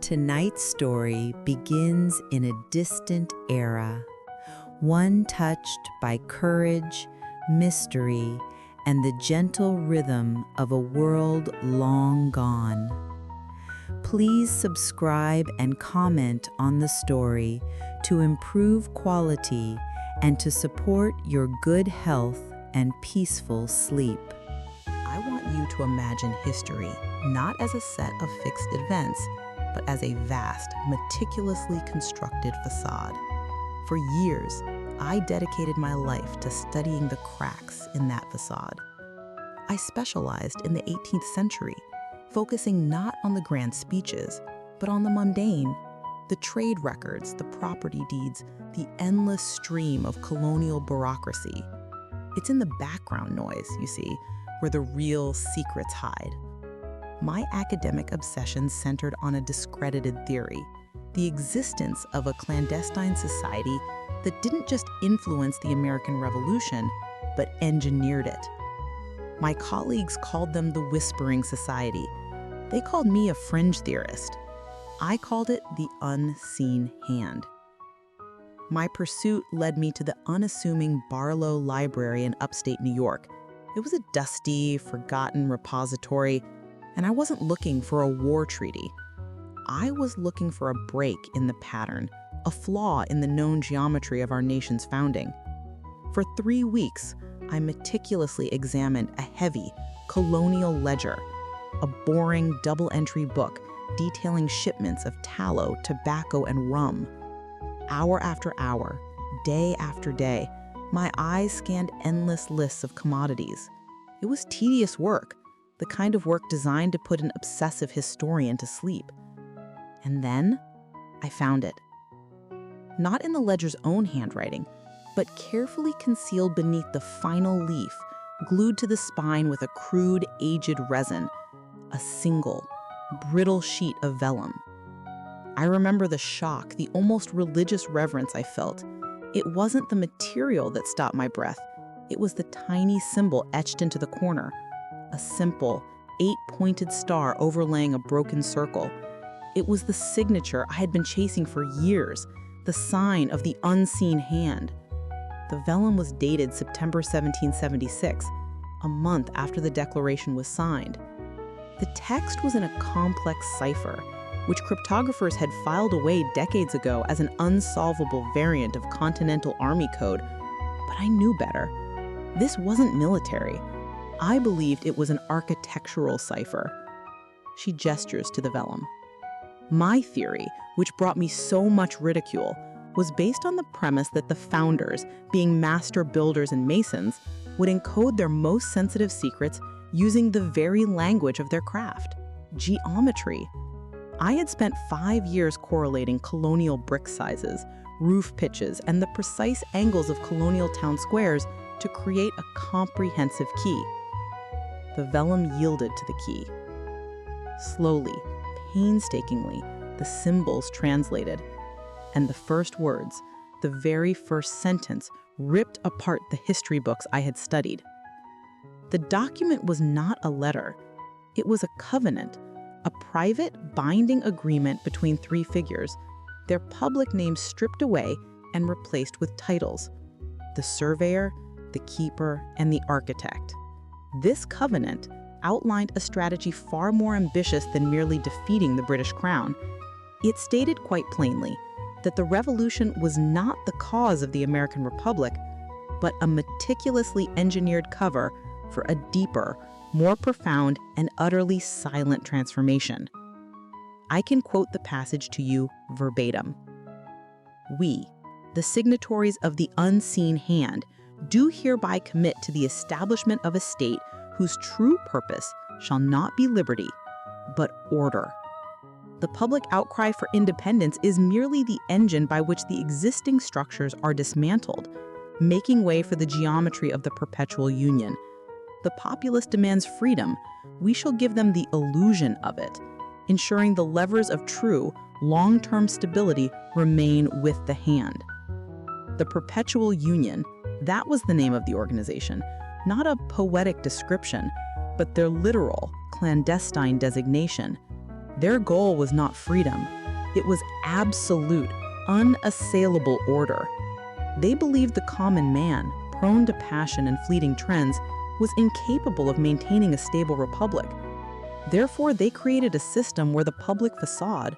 Tonight's story begins in a distant era, one touched by courage, mystery, and the gentle rhythm of a world long gone. Please subscribe and comment on the story to improve quality and to support your good health and peaceful sleep. I want you to imagine history not as a set of fixed events, but as a vast, meticulously constructed facade. For years, I dedicated my life to studying the cracks in that facade. I specialized in the 18th century, focusing not on the grand speeches, but on the mundane, the trade records, the property deeds, the endless stream of colonial bureaucracy. It's in the background noise, you see, where the real secrets hide. My academic obsession centered on a discredited theory, the existence of a clandestine society that didn't just influence the American Revolution, but engineered it. My colleagues called them the Whispering Society. They called me a fringe theorist. I called it the unseen hand. My pursuit led me to the unassuming Barlow Library in upstate New York. It was a dusty, forgotten repository, and I wasn't looking for a war treaty. I was looking for a break in the pattern, a flaw in the known geometry of our nation's founding. For 3 weeks, I meticulously examined a heavy, colonial ledger, a boring double-entry book detailing shipments of tallow, tobacco, and rum. Hour after hour, day after day, my eyes scanned endless lists of commodities. It was tedious work, the kind of work designed to put an obsessive historian to sleep. And then, I found it. Not in the ledger's own handwriting, but carefully concealed beneath the final leaf, glued to the spine with a crude, aged resin, a single, brittle sheet of vellum. I remember the shock, the almost religious reverence I felt. It wasn't the material that stopped my breath. It was the tiny symbol etched into the corner, a simple, 8-pointed star overlaying a broken circle. It was the signature I had been chasing for years, the sign of the unseen hand. The vellum was dated September 1776, a month after the Declaration was signed. The text was in a complex cipher, which cryptographers had filed away decades ago as an unsolvable variant of Continental Army code. But I knew better. This wasn't military. I believed it was an architectural cipher. She gestures to the vellum. My theory, which brought me so much ridicule, was based on the premise that the founders, being master builders and masons, would encode their most sensitive secrets using the very language of their craft, geometry. I had spent 5 years correlating colonial brick sizes, roof pitches, and the precise angles of colonial town squares to create a comprehensive key. The vellum yielded to the key. Slowly, painstakingly, the symbols translated, and the first words, the very first sentence, ripped apart the history books I had studied. The document was not a letter. It was a covenant, a private, binding agreement between 3 figures, their public names stripped away and replaced with titles: the surveyor, the keeper, and the architect. This covenant outlined a strategy far more ambitious than merely defeating the British Crown. It stated quite plainly that the revolution was not the cause of the American Republic, but a meticulously engineered cover for a deeper, more profound, and utterly silent transformation. I can quote the passage to you verbatim. "We, the signatories of the unseen hand, do hereby commit to the establishment of a state whose true purpose shall not be liberty, but order. The public outcry for independence is merely the engine by which the existing structures are dismantled, making way for the geometry of the perpetual union. The populace demands freedom. We shall give them the illusion of it, ensuring the levers of true, long-term stability remain with the hand." The perpetual union, that was the name of the organization, not a poetic description, but their literal, clandestine designation. Their goal was not freedom. It was absolute, unassailable order. They believed the common man, prone to passion and fleeting trends, was incapable of maintaining a stable republic. Therefore, they created a system where the public facade,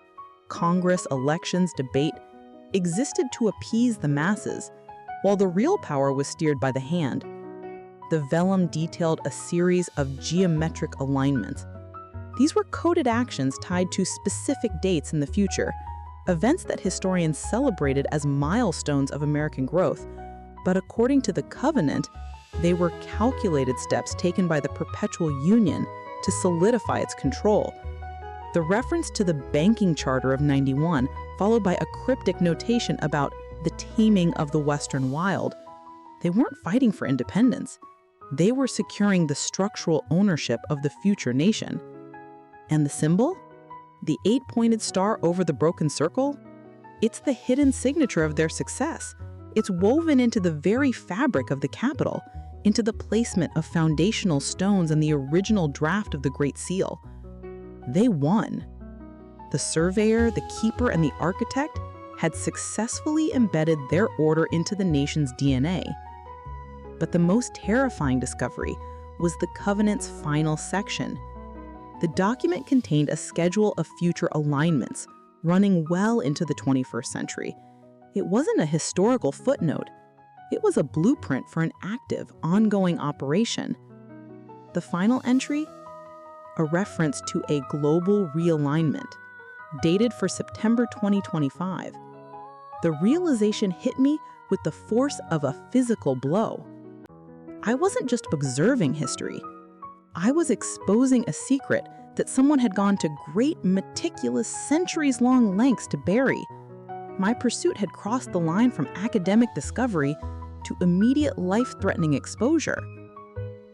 Congress, elections, debate, existed to appease the masses, while the real power was steered by the hand. The vellum detailed a series of geometric alignments. These were coded actions tied to specific dates in the future, events that historians celebrated as milestones of American growth. But according to the Covenant, they were calculated steps taken by the perpetual union to solidify its control. The reference to the banking charter of 91, followed by a cryptic notation about the taming of the Western wild, they weren't fighting for independence. They were securing the structural ownership of the future nation. And the symbol? The 8-pointed star over the broken circle? It's the hidden signature of their success. It's woven into the very fabric of the Capitol, into the placement of foundational stones in the original draft of the Great Seal. They won. The surveyor, the keeper, and the architect had successfully embedded their order into the nation's DNA. But the most terrifying discovery was the Covenant's final section. The document contained a schedule of future alignments, running well into the 21st century. It wasn't a historical footnote. It was a blueprint for an active, ongoing operation. The final entry? A reference to a global realignment, dated for September 2025. The realization hit me with the force of a physical blow. I wasn't just observing history. I was exposing a secret that someone had gone to great, meticulous, centuries-long lengths to bury. My pursuit had crossed the line from academic discovery to immediate life-threatening exposure.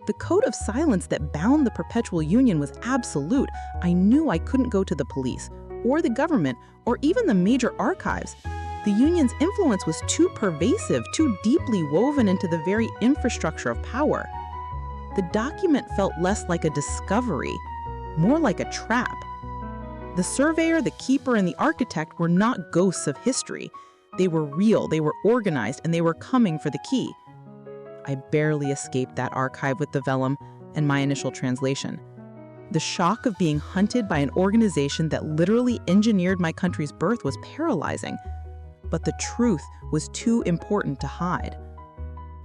The code of silence that bound the perpetual union was absolute. I knew I couldn't go to the police, or the government, or even the major archives. The union's influence was too pervasive, too deeply woven into the very infrastructure of power. The document felt less like a discovery, more like a trap. The surveyor, the keeper, and the architect were not ghosts of history. They were real, they were organized, and they were coming for the key. I barely escaped that archive with the vellum and my initial translation. The shock of being hunted by an organization that literally engineered my country's birth was paralyzing. But the truth was too important to hide.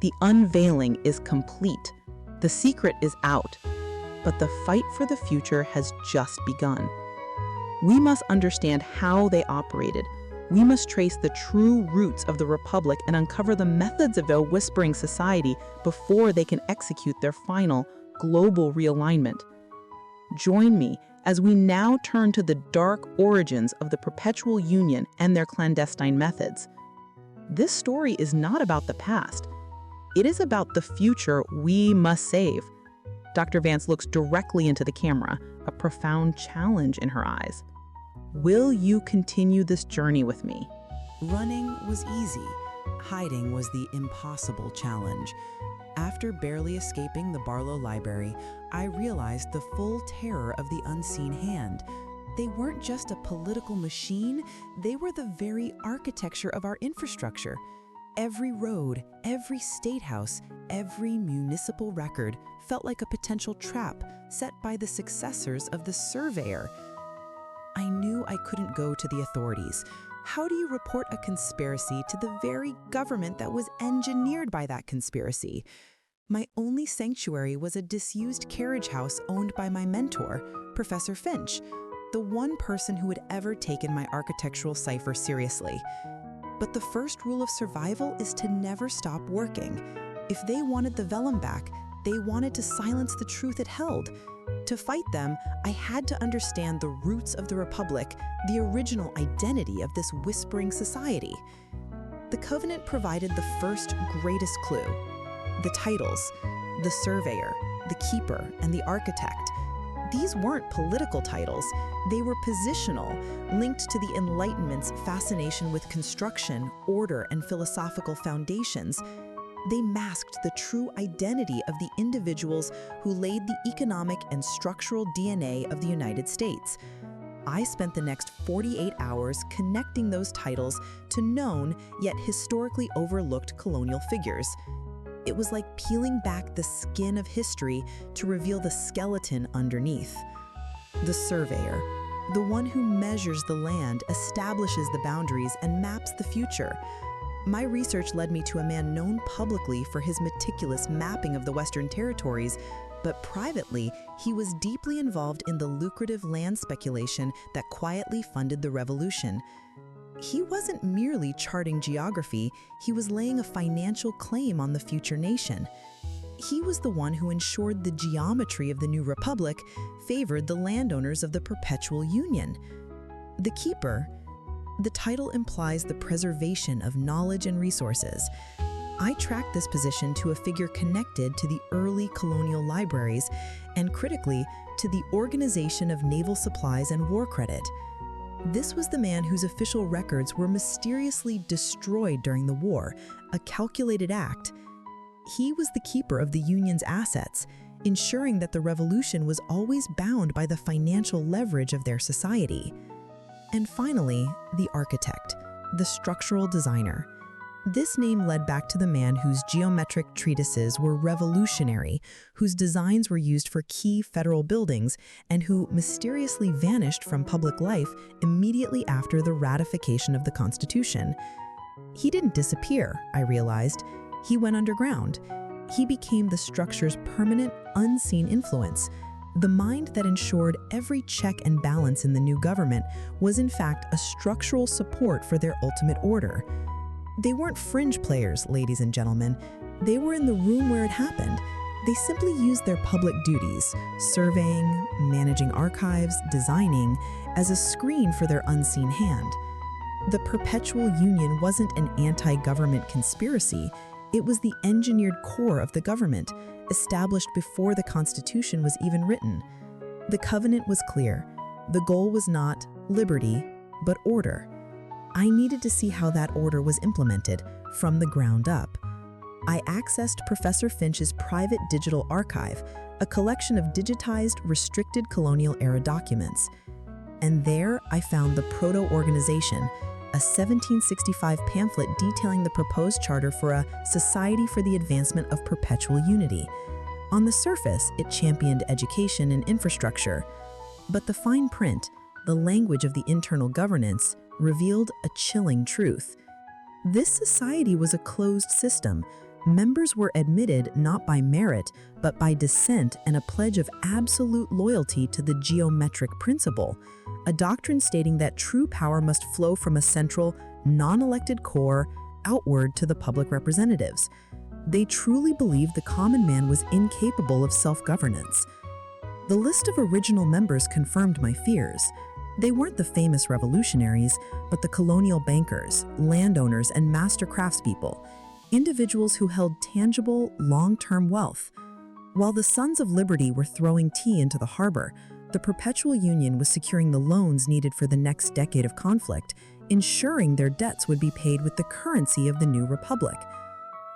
The unveiling is complete. The secret is out. But the fight for the future has just begun. We must understand how they operated. We must trace the true roots of the Republic and uncover the methods of a whispering society before they can execute their final global realignment. Join me as we now turn to the dark origins of the Perpetual Union and their clandestine methods. This story is not about the past. It is about the future we must save. Dr. Vance looks directly into the camera, a profound challenge in her eyes. Will you continue this journey with me? Running was easy. Hiding was the impossible challenge. After barely escaping the Barlow Library, I realized the full terror of the unseen hand. They weren't just a political machine, they were the very architecture of our infrastructure. Every road, every state house, every municipal record felt like a potential trap set by the successors of the surveyor. I knew I couldn't go to the authorities. How do you report a conspiracy to the very government that was engineered by that conspiracy? My only sanctuary was a disused carriage house owned by my mentor, Professor Finch, the one person who had ever taken my architectural cipher seriously. But the first rule of survival is to never stop working. If they wanted the vellum back, they wanted to silence the truth it held. To fight them, I had to understand the roots of the Republic, the original identity of this whispering society. The Covenant provided the first greatest clue. The titles, the surveyor, the keeper, and the architect. These weren't political titles, they were positional, linked to the Enlightenment's fascination with construction, order, and philosophical foundations. They masked the true identity of the individuals who laid the economic and structural DNA of the United States. I spent the next 48 hours connecting those titles to known yet historically overlooked colonial figures. It was like peeling back the skin of history to reveal the skeleton underneath. The surveyor, the one who measures the land, establishes the boundaries, and maps the future. My research led me to a man known publicly for his meticulous mapping of the Western territories, but privately, he was deeply involved in the lucrative land speculation that quietly funded the revolution. He wasn't merely charting geography, he was laying a financial claim on the future nation. He was the one who ensured the geometry of the new republic favored the landowners of the perpetual union. The keeper. The title implies the preservation of knowledge and resources. I tracked this position to a figure connected to the early colonial libraries and, critically, to the Organization of Naval Supplies and War Credit. This was the man whose official records were mysteriously destroyed during the war, a calculated act. He was the keeper of the Union's assets, ensuring that the revolution was always bound by the financial leverage of their society. And finally, the architect, the structural designer. This name led back to the man whose geometric treatises were revolutionary, whose designs were used for key federal buildings, and who mysteriously vanished from public life immediately after the ratification of the Constitution. He didn't disappear, I realized. He went underground. He became the structure's permanent, unseen influence. The mind that ensured every check and balance in the new government was in fact a structural support for their ultimate order. They weren't fringe players, ladies and gentlemen. They were in the room where it happened. They simply used their public duties, surveying, managing archives, designing, as a screen for their unseen hand. The perpetual union wasn't an anti-government conspiracy. It was the engineered core of the government, established before the Constitution was even written. The covenant was clear. The goal was not liberty, but order. I needed to see how that order was implemented from the ground up. I accessed Professor Finch's private digital archive, a collection of digitized, restricted colonial-era documents. And there I found the Proto-Organization, a 1765 pamphlet detailing the proposed charter for a Society for the Advancement of Perpetual Unity. On the surface, it championed education and infrastructure, but the fine print, the language of the internal governance, revealed a chilling truth. This society was a closed system. Members were admitted not by merit, but by descent and a pledge of absolute loyalty to the geometric principle, a doctrine stating that true power must flow from a central, non-elected core outward to the public representatives. They truly believed the common man was incapable of self-governance. The list of original members confirmed my fears. They weren't the famous revolutionaries, but the colonial bankers, landowners, and master craftspeople, individuals who held tangible, long-term wealth. While the Sons of Liberty were throwing tea into the harbor, the Perpetual Union was securing the loans needed for the next decade of conflict, ensuring their debts would be paid with the currency of the new republic.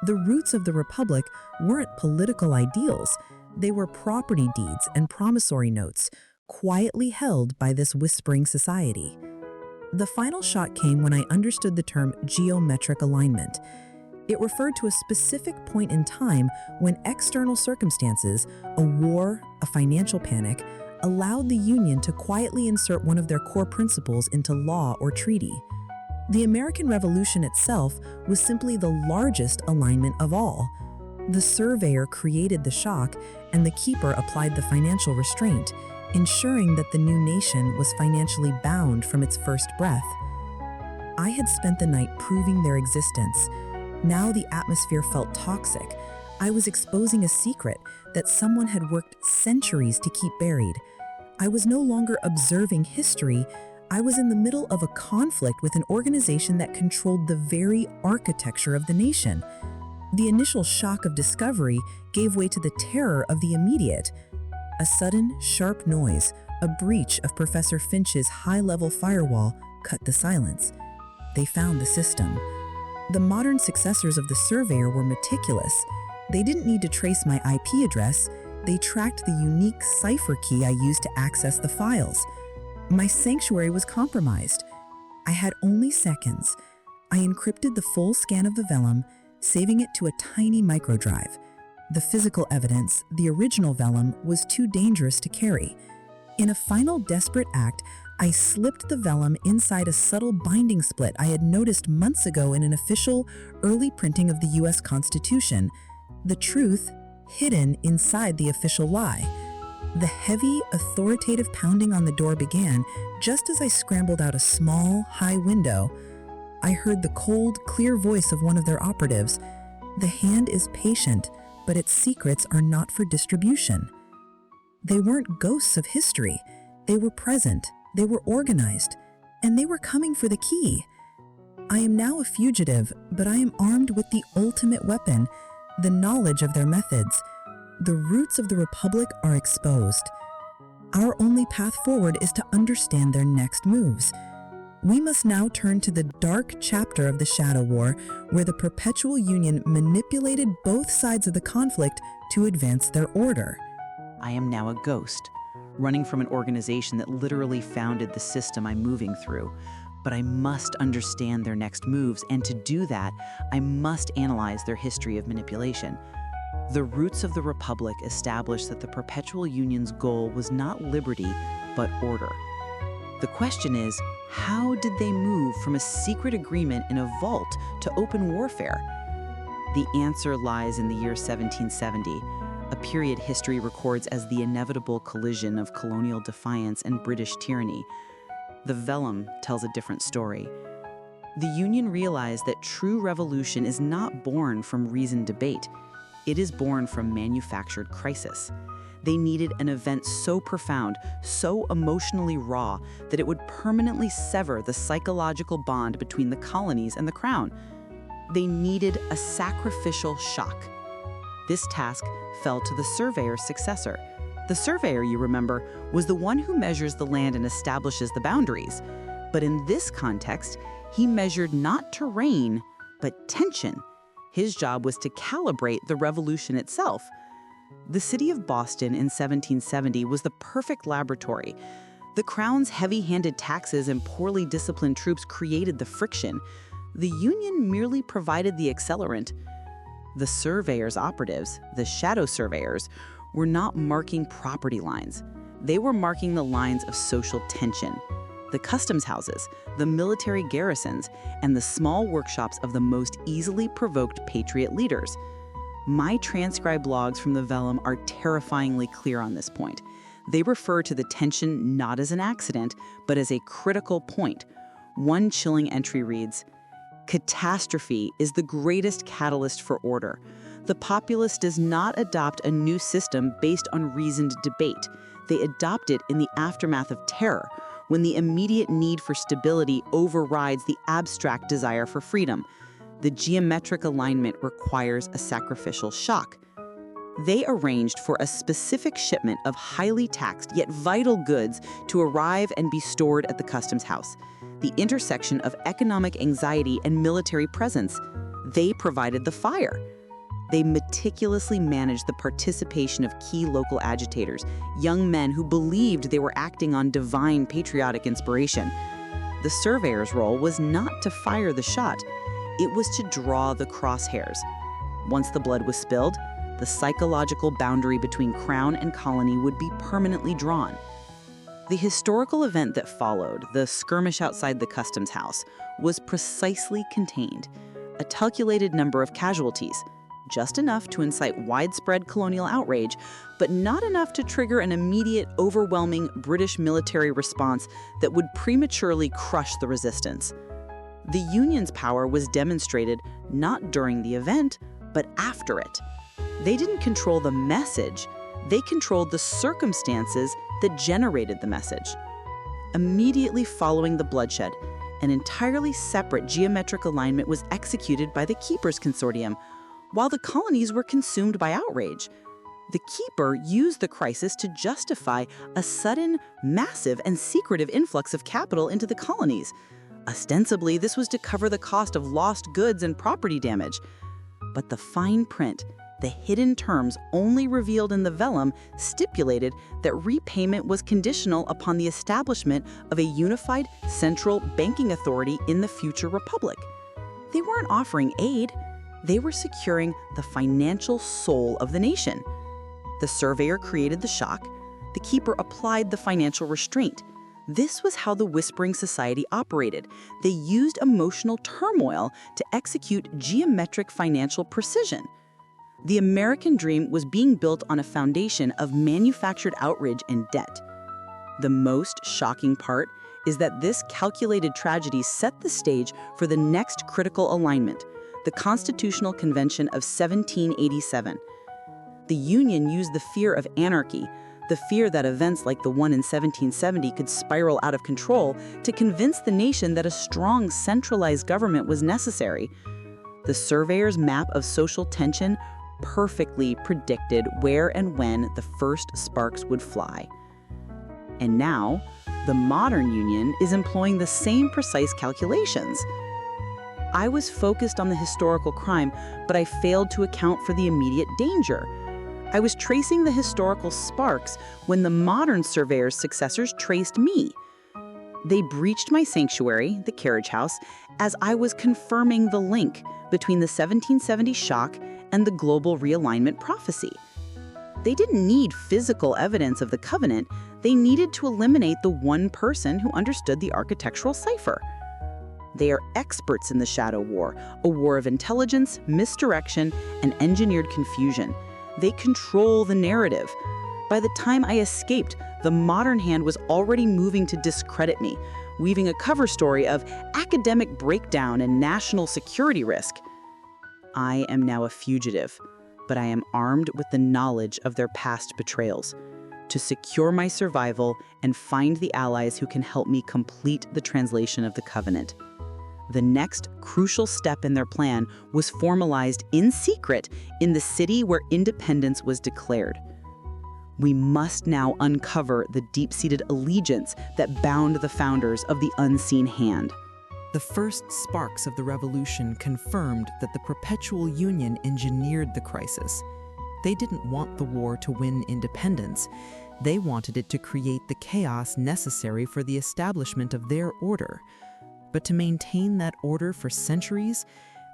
The roots of the republic weren't political ideals, they were property deeds and promissory notes, quietly held by this whispering society. The final shock came when I understood the term geometric alignment. It referred to a specific point in time when external circumstances, a war, a financial panic, allowed the Union to quietly insert one of their core principles into law or treaty. The American Revolution itself was simply the largest alignment of all. The surveyor created the shock, and the keeper applied the financial restraint, ensuring that the new nation was financially bound from its first breath. I had spent the night proving their existence. Now the atmosphere felt toxic. I was exposing a secret that someone had worked centuries to keep buried. I was no longer observing history. I was in the middle of a conflict with an organization that controlled the very architecture of the nation. The initial shock of discovery gave way to the terror of the immediate. A sudden, sharp noise, a breach of Professor Finch's high-level firewall, cut the silence. They found the system. The modern successors of the surveyor were meticulous. They didn't need to trace my IP address. They tracked the unique cipher key I used to access the files. My sanctuary was compromised. I had only seconds. I encrypted the full scan of the vellum, saving it to a tiny microdrive. The physical evidence, the original vellum, was too dangerous to carry. In a final desperate act, I slipped the vellum inside a subtle binding split I had noticed months ago in an official, early printing of the US Constitution. The truth hidden inside the official lie. The heavy, authoritative pounding on the door began just as I scrambled out a small, high window. I heard the cold, clear voice of one of their operatives. The hand is patient, but its secrets are not for distribution. They weren't ghosts of history. They were present, they were organized, and they were coming for the key. I am now a fugitive, but I am armed with the ultimate weapon, the knowledge of their methods. The roots of the Republic are exposed. Our only path forward is to understand their next moves. We must now turn to the dark chapter of the Shadow War, where the Perpetual Union manipulated both sides of the conflict to advance their order. I am now a ghost, running from an organization that literally founded the system I'm moving through. But I must understand their next moves, and to do that, I must analyze their history of manipulation. The roots of the Republic established that the Perpetual Union's goal was not liberty, but order. The question is, how did they move from a secret agreement in a vault to open warfare? The answer lies in the year 1770, a period history records as the inevitable collision of colonial defiance and British tyranny. The vellum tells a different story. The Union realized that true revolution is not born from reasoned debate. It is born from manufactured crisis. They needed an event so profound, so emotionally raw, that it would permanently sever the psychological bond between the colonies and the crown. They needed a sacrificial shock. This task fell to the surveyor's successor. The surveyor, you remember, was the one who measures the land and establishes the boundaries. But in this context, he measured not terrain, but tension. His job was to calibrate the revolution itself. The city of Boston in 1770 was the perfect laboratory. The Crown's heavy-handed taxes and poorly disciplined troops created the friction. The Union merely provided the accelerant. The surveyor's operatives, the shadow surveyors, were not marking property lines. They were marking the lines of social tension. The customs houses, the military garrisons, and the small workshops of the most easily provoked patriot leaders. My transcribed logs from the vellum are terrifyingly clear on this point. They refer to the tension not as an accident, but as a critical point. One chilling entry reads, "Catastrophe is the greatest catalyst for order. The populace does not adopt a new system based on reasoned debate. They adopt it in the aftermath of terror, when the immediate need for stability overrides the abstract desire for freedom. The geometric alignment requires a sacrificial shock." They arranged for a specific shipment of highly taxed yet vital goods to arrive and be stored at the customs house, the intersection of economic anxiety and military presence. They provided the fire. They meticulously managed the participation of key local agitators, young men who believed they were acting on divine patriotic inspiration. The surveyor's role was not to fire the shot. It was to draw the crosshairs. Once the blood was spilled, the psychological boundary between crown and colony would be permanently drawn. The historical event that followed, the skirmish outside the customs house, was precisely contained. A calculated number of casualties, just enough to incite widespread colonial outrage, but not enough to trigger an immediate, overwhelming British military response that would prematurely crush the resistance. The Union's power was demonstrated not during the event, but after it. They didn't control the message, they controlled the circumstances that generated the message. Immediately following the bloodshed, an entirely separate geometric alignment was executed by the Keepers Consortium, while the colonies were consumed by outrage. The Keeper used the crisis to justify a sudden, massive, and secretive influx of capital into the colonies. Ostensibly, this was to cover the cost of lost goods and property damage. But the fine print, The hidden terms only revealed in the vellum stipulated that repayment was conditional upon the establishment of a unified central banking authority in the future republic. They weren't offering aid, they were securing the financial soul of the nation. The surveyor created the shock, the keeper applied the financial restraint. This was how the Whispering Society operated. They used emotional turmoil to execute geometric financial precision. The American dream was being built on a foundation of manufactured outrage and debt. The most shocking part is that this calculated tragedy set the stage for the next critical alignment, the Constitutional Convention of 1787. The Union used the fear of anarchy, the fear that events like the one in 1770 could spiral out of control, to convince the nation that a strong centralized government was necessary. The surveyor's map of social tension perfectly predicted where and when the first sparks would fly. And now, the modern Union is employing the same precise calculations. I was focused on the historical crime, but I failed to account for the immediate danger. I was tracing the historical sparks when the modern surveyor's successors traced me. They breached my sanctuary, the carriage house, as I was confirming the link between the 1770 shock and the global realignment prophecy. They didn't need physical evidence of the covenant, they needed to eliminate the one person who understood the architectural cipher. They are experts in the shadow war, a war of intelligence, misdirection, and engineered confusion. They control the narrative. By the time I escaped, the modern hand was already moving to discredit me, weaving a cover story of academic breakdown and national security risk. I am now a fugitive, but I am armed with the knowledge of their past betrayals. To secure my survival and find the allies who can help me complete the translation of the covenant. The next crucial step in their plan was formalized in secret in the city where independence was declared. We must now uncover the deep-seated allegiance that bound the founders of the unseen hand. The first sparks of the revolution confirmed that the Perpetual Union engineered the crisis. They didn't want the war to win independence. They wanted it to create the chaos necessary for the establishment of their order. But to maintain that order for centuries,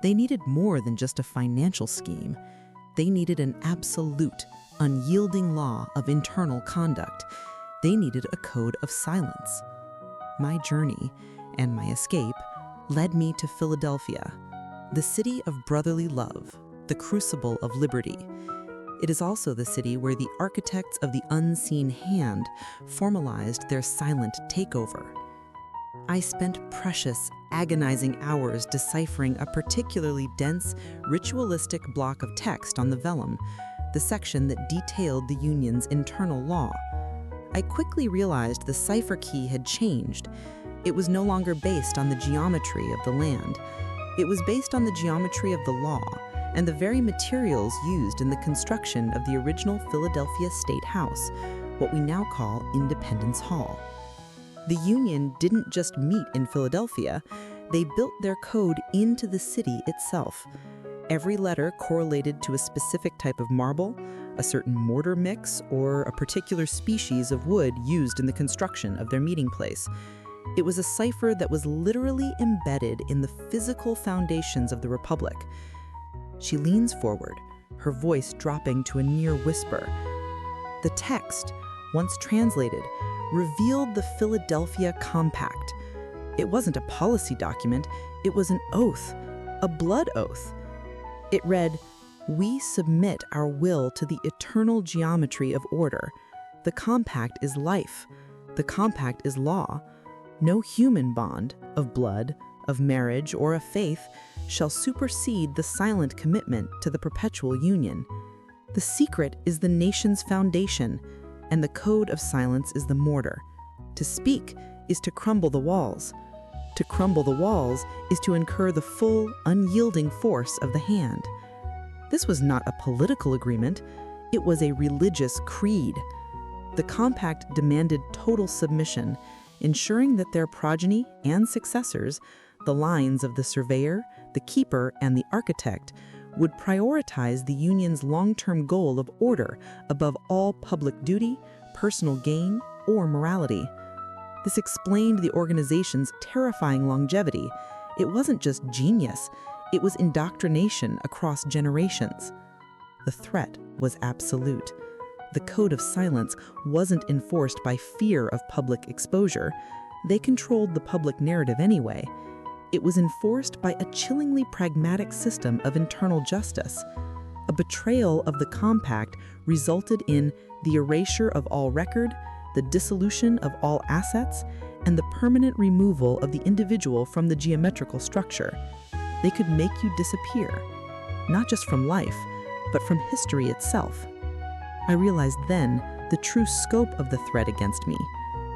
they needed more than just a financial scheme. They needed an absolute, unyielding law of internal conduct. They needed a code of silence. My journey, and my escape, led me to Philadelphia, the city of brotherly love, the crucible of liberty. It is also the city where the architects of the unseen hand formalized their silent takeover. I spent precious, agonizing hours deciphering a particularly dense, ritualistic block of text on the vellum, the section that detailed the Union's internal law. I quickly realized the cipher key had changed. It was no longer based on the geometry of the land. It was based on the geometry of the law and the very materials used in the construction of the original Philadelphia State House, what we now call Independence Hall. The Union didn't just meet in Philadelphia, they built their code into the city itself. Every letter correlated to a specific type of marble, a certain mortar mix, or a particular species of wood used in the construction of their meeting place. It was a cipher that was literally embedded in the physical foundations of the Republic. She leans forward, her voice dropping to a near whisper. The text, once translated, revealed the Philadelphia Compact. It wasn't a policy document, it was an oath, a blood oath. It read, "We submit our will to the eternal geometry of order. The compact is life. The compact is law. No human bond of blood, of marriage, or of faith shall supersede the silent commitment to the perpetual union. The secret is the nation's foundation, and the code of silence is the mortar. To speak is to crumble the walls. To crumble the walls is to incur the full, unyielding force of the hand." This was not a political agreement, it was a religious creed. The compact demanded total submission, ensuring that their progeny and successors, the lines of the surveyor, the keeper, and the architect, would prioritize the union's long-term goal of order above all public duty, personal gain, or morality. This explained the organization's terrifying longevity. It wasn't just genius, it was indoctrination across generations. The threat was absolute. The code of silence wasn't enforced by fear of public exposure. They controlled the public narrative anyway. It was enforced by a chillingly pragmatic system of internal justice. A betrayal of the compact resulted in the erasure of all record, the dissolution of all assets, and the permanent removal of the individual from the geometrical structure. They could make you disappear, not just from life, but from history itself. I realized then the true scope of the threat against me.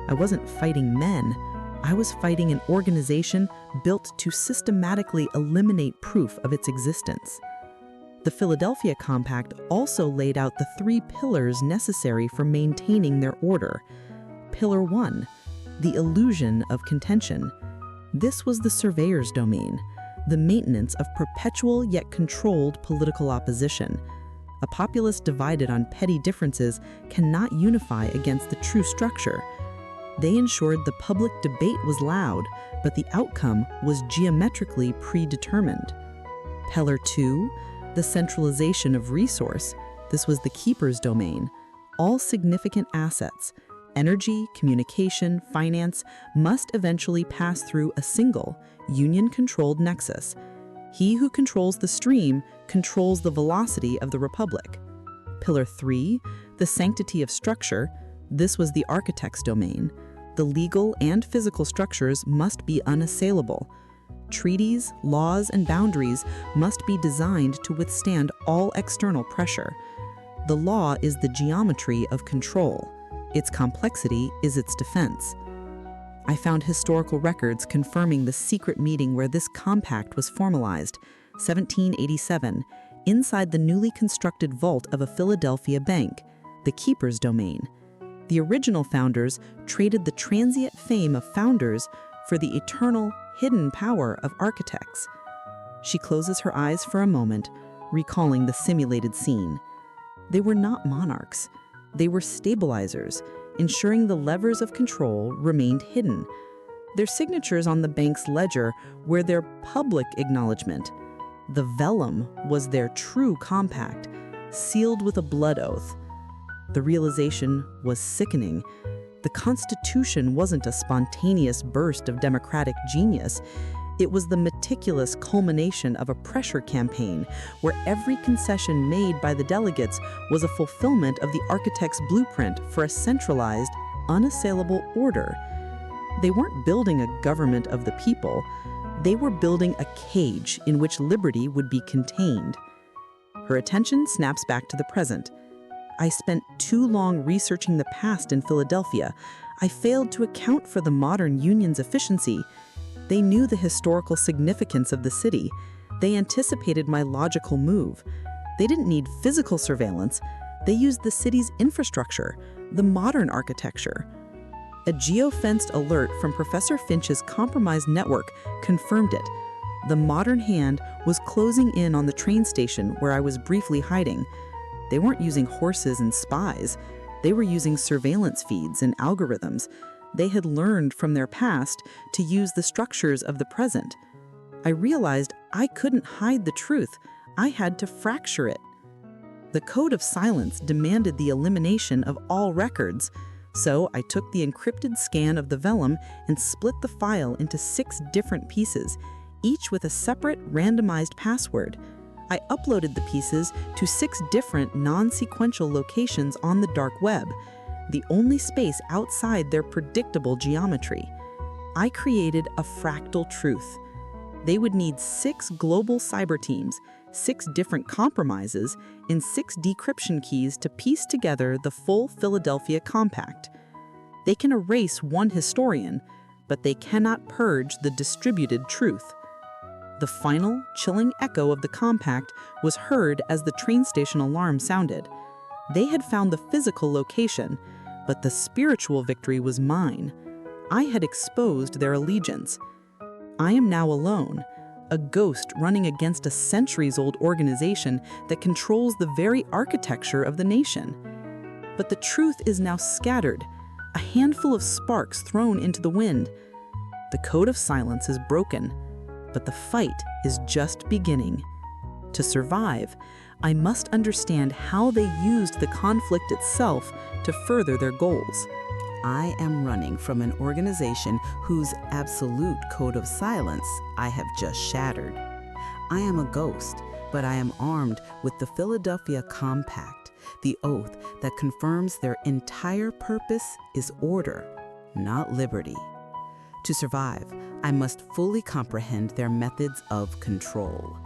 I wasn't fighting men, I was fighting an organization built to systematically eliminate proof of its existence. The Philadelphia Compact also laid out the 3 pillars necessary for maintaining their order. Pillar 1, the illusion of contention. This was the surveyor's domain, the maintenance of perpetual yet controlled political opposition. A populace divided on petty differences cannot unify against the true structure. They ensured the public debate was loud, but the outcome was geometrically predetermined. Pillar 2, the centralization of resource. This was the keeper's domain. All significant assets, energy, communication, finance, must eventually pass through a single, union-controlled nexus. He who controls the stream controls the velocity of the republic. Pillar 3, the sanctity of structure. This was the architect's domain. The legal and physical structures must be unassailable. Treaties, laws, and boundaries must be designed to withstand all external pressure. The law is the geometry of control. Its complexity is its defense. I found historical records confirming the secret meeting where this compact was formalized, 1787, inside the newly constructed vault of a Philadelphia bank, the keeper's domain. The original founders traded the transient fame of founders for the eternal, hidden power of architects. She closes her eyes for a moment, recalling the simulated scene. They were not monarchs. They were stabilizers, ensuring the levers of control remained hidden. Their signatures on the bank's ledger were their public acknowledgement. The vellum was their true compact, sealed with a blood oath. The realization was sickening. The Constitution wasn't a spontaneous burst of democratic genius. It was the meticulous culmination of a pressure campaign where every concession made by the delegates was a fulfillment of the architect's blueprint for a centralized, unassailable order. They weren't building a government of the people. They were building a cage in which liberty would be contained. Her attention snaps back to the present. I spent too long researching the past in Philadelphia. I failed to account for the modern union's efficiency. They knew the historical significance of the city. They anticipated my logical move. They didn't need physical surveillance. They used the city's infrastructure, the modern architecture. A geofenced alert from Professor Finch's compromised network confirmed it. The modern hand was closing in on the train station where I was briefly hiding. They weren't using horses and spies. They were using surveillance feeds and algorithms. They had learned from their past to use the structures of the present. I realized I couldn't hide the truth. I had to fracture it. The code of silence demanded the elimination of all records. So I took the encrypted scan of the vellum and split the file into 6 different pieces, each with a separate randomized password. I uploaded the pieces to 6 different non-sequential locations on the dark web, the only space outside their predictable geometry. I created a fractal truth. They would need 6 global cyber teams, 6 different compromises, and 6 decryption keys to piece together the full Philadelphia Compact. They can erase one historian, but they cannot purge the distributed truth. The final, chilling echo of the compact was heard as the train station alarm sounded. They had found the physical location, but the spiritual victory was mine. I had exposed their allegiance. I am now alone, a ghost running against a centuries-old organization that controls the very architecture of the nation. But the truth is now scattered, a handful of sparks thrown into the wind. The code of silence is broken, but the fight is just beginning. To survive, I must understand how they used the conflict itself to further their goals. I am running from an organization whose absolute code of silence I have just shattered. I am a ghost, but I am armed with the Philadelphia Compact, the oath that confirms their entire purpose is order, not liberty. To survive, I must fully comprehend their methods of control.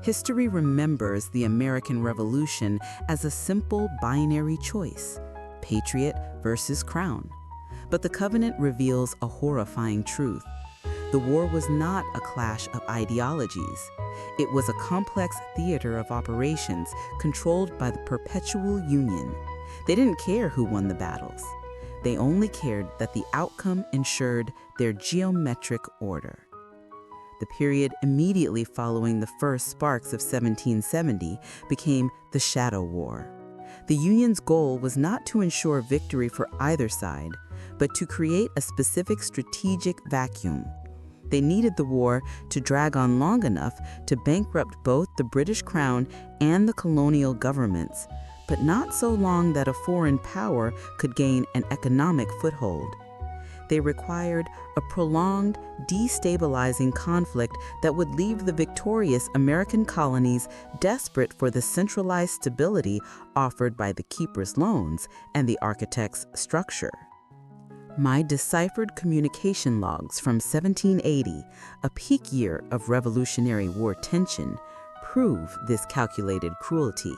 History remembers the American Revolution as a simple binary choice, patriot versus crown. But the Covenant reveals a horrifying truth. The war was not a clash of ideologies. It was a complex theater of operations controlled by the Perpetual Union. They didn't care who won the battles. They only cared that the outcome ensured their geometric order. The period immediately following the first sparks of 1770 became the Shadow War. The Union's goal was not to ensure victory for either side, but to create a specific strategic vacuum. They needed the war to drag on long enough to bankrupt both the British Crown and the colonial governments, but not so long that a foreign power could gain an economic foothold. They required a prolonged, destabilizing conflict that would leave the victorious American colonies desperate for the centralized stability offered by the keeper's loans and the architect's structure. My deciphered communication logs from 1780, a peak year of Revolutionary War tension, prove this calculated cruelty.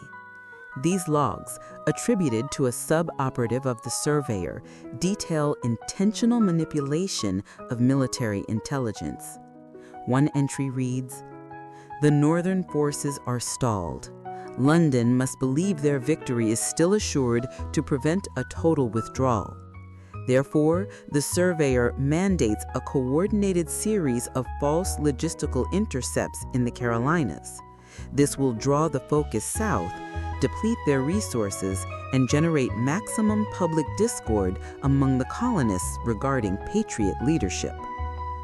These logs, attributed to a sub-operative of the surveyor, detail intentional manipulation of military intelligence. One entry reads, "The northern forces are stalled. London must believe their victory is still assured to prevent a total withdrawal. Therefore, the surveyor mandates a coordinated series of false logistical intercepts in the Carolinas. This will draw the focus south, deplete their resources, and generate maximum public discord among the colonists regarding patriot leadership.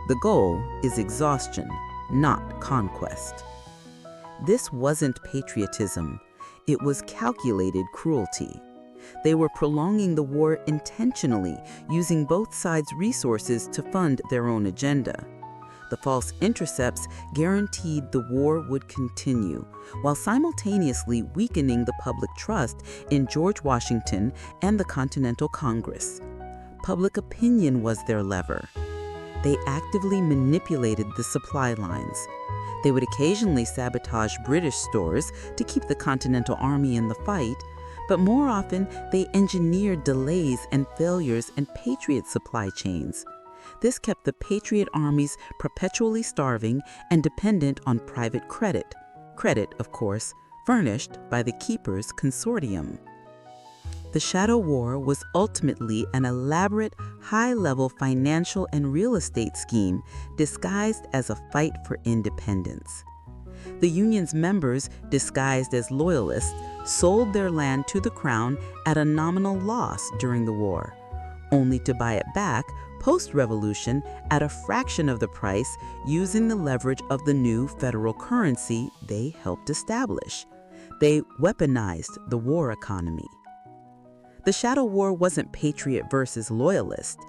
The goal is exhaustion, not conquest." This wasn't patriotism. It was calculated cruelty. They were prolonging the war intentionally, using both sides' resources to fund their own agenda. The false intercepts guaranteed the war would continue, while simultaneously weakening the public trust in George Washington and the Continental Congress. Public opinion was their lever. They actively manipulated the supply lines. They would occasionally sabotage British stores to keep the Continental Army in the fight, but more often they engineered delays and failures in Patriot supply chains. This kept the Patriot armies perpetually starving and dependent on private credit. Credit, of course, furnished by the Keeper's Consortium. The Shadow War was ultimately an elaborate, high-level financial and real estate scheme disguised as a fight for independence. The Union's members, disguised as loyalists, sold their land to the Crown at a nominal loss during the war, only to buy it back post-revolution at a fraction of the price using the leverage of the new federal currency they helped establish. They weaponized the war economy. The Shadow War wasn't patriot versus loyalist.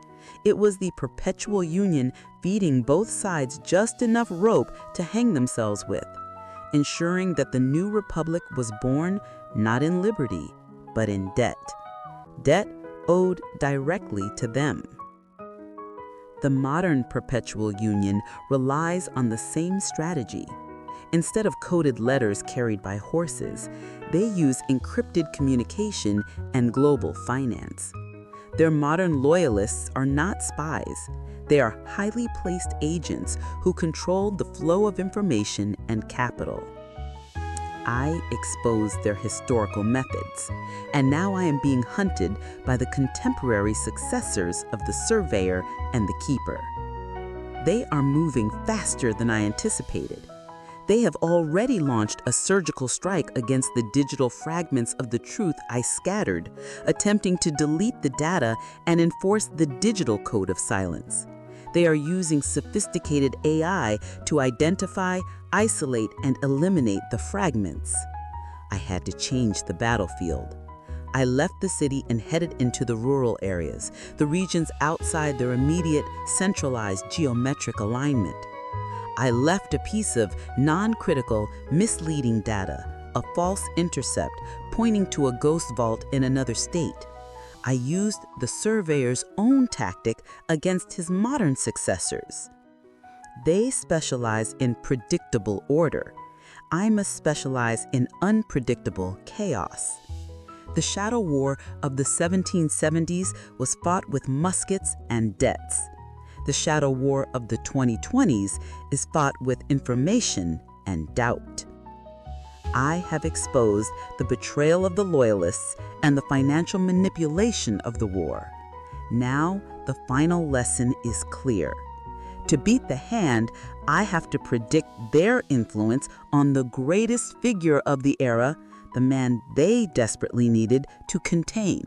It was the Perpetual Union feeding both sides just enough rope to hang themselves with, ensuring that the new republic was born not in liberty, but in debt. Debt owed directly to them. The modern Perpetual Union relies on the same strategy. Instead of coded letters carried by horses, they use encrypted communication and global finance. Their modern loyalists are not spies. They are highly placed agents who control the flow of information and capital. I exposed their historical methods, and now I am being hunted by the contemporary successors of the surveyor and the keeper. they are moving faster than I anticipated. They have already launched a surgical strike against the digital fragments of the truth I scattered, attempting to delete the data and enforce the digital code of silence. They are using sophisticated AI to identify, isolate, and eliminate the fragments. I had to change the battlefield. I left the city and headed into the rural areas, the regions outside their immediate, centralized geometric alignment. I left a piece of non-critical, misleading data, a false intercept pointing to a ghost vault in another state. I used the surveyor's own tactic against his modern successors. They specialize in predictable order. I must specialize in unpredictable chaos. The shadow war of the 1770s was fought with muskets and debts. The shadow war of the 2020s is fought with information and doubt. I have exposed the betrayal of the loyalists and the financial manipulation of the war. Now, the final lesson is clear. To beat the hand, I have to predict their influence on the greatest figure of the era, the man they desperately needed to contain.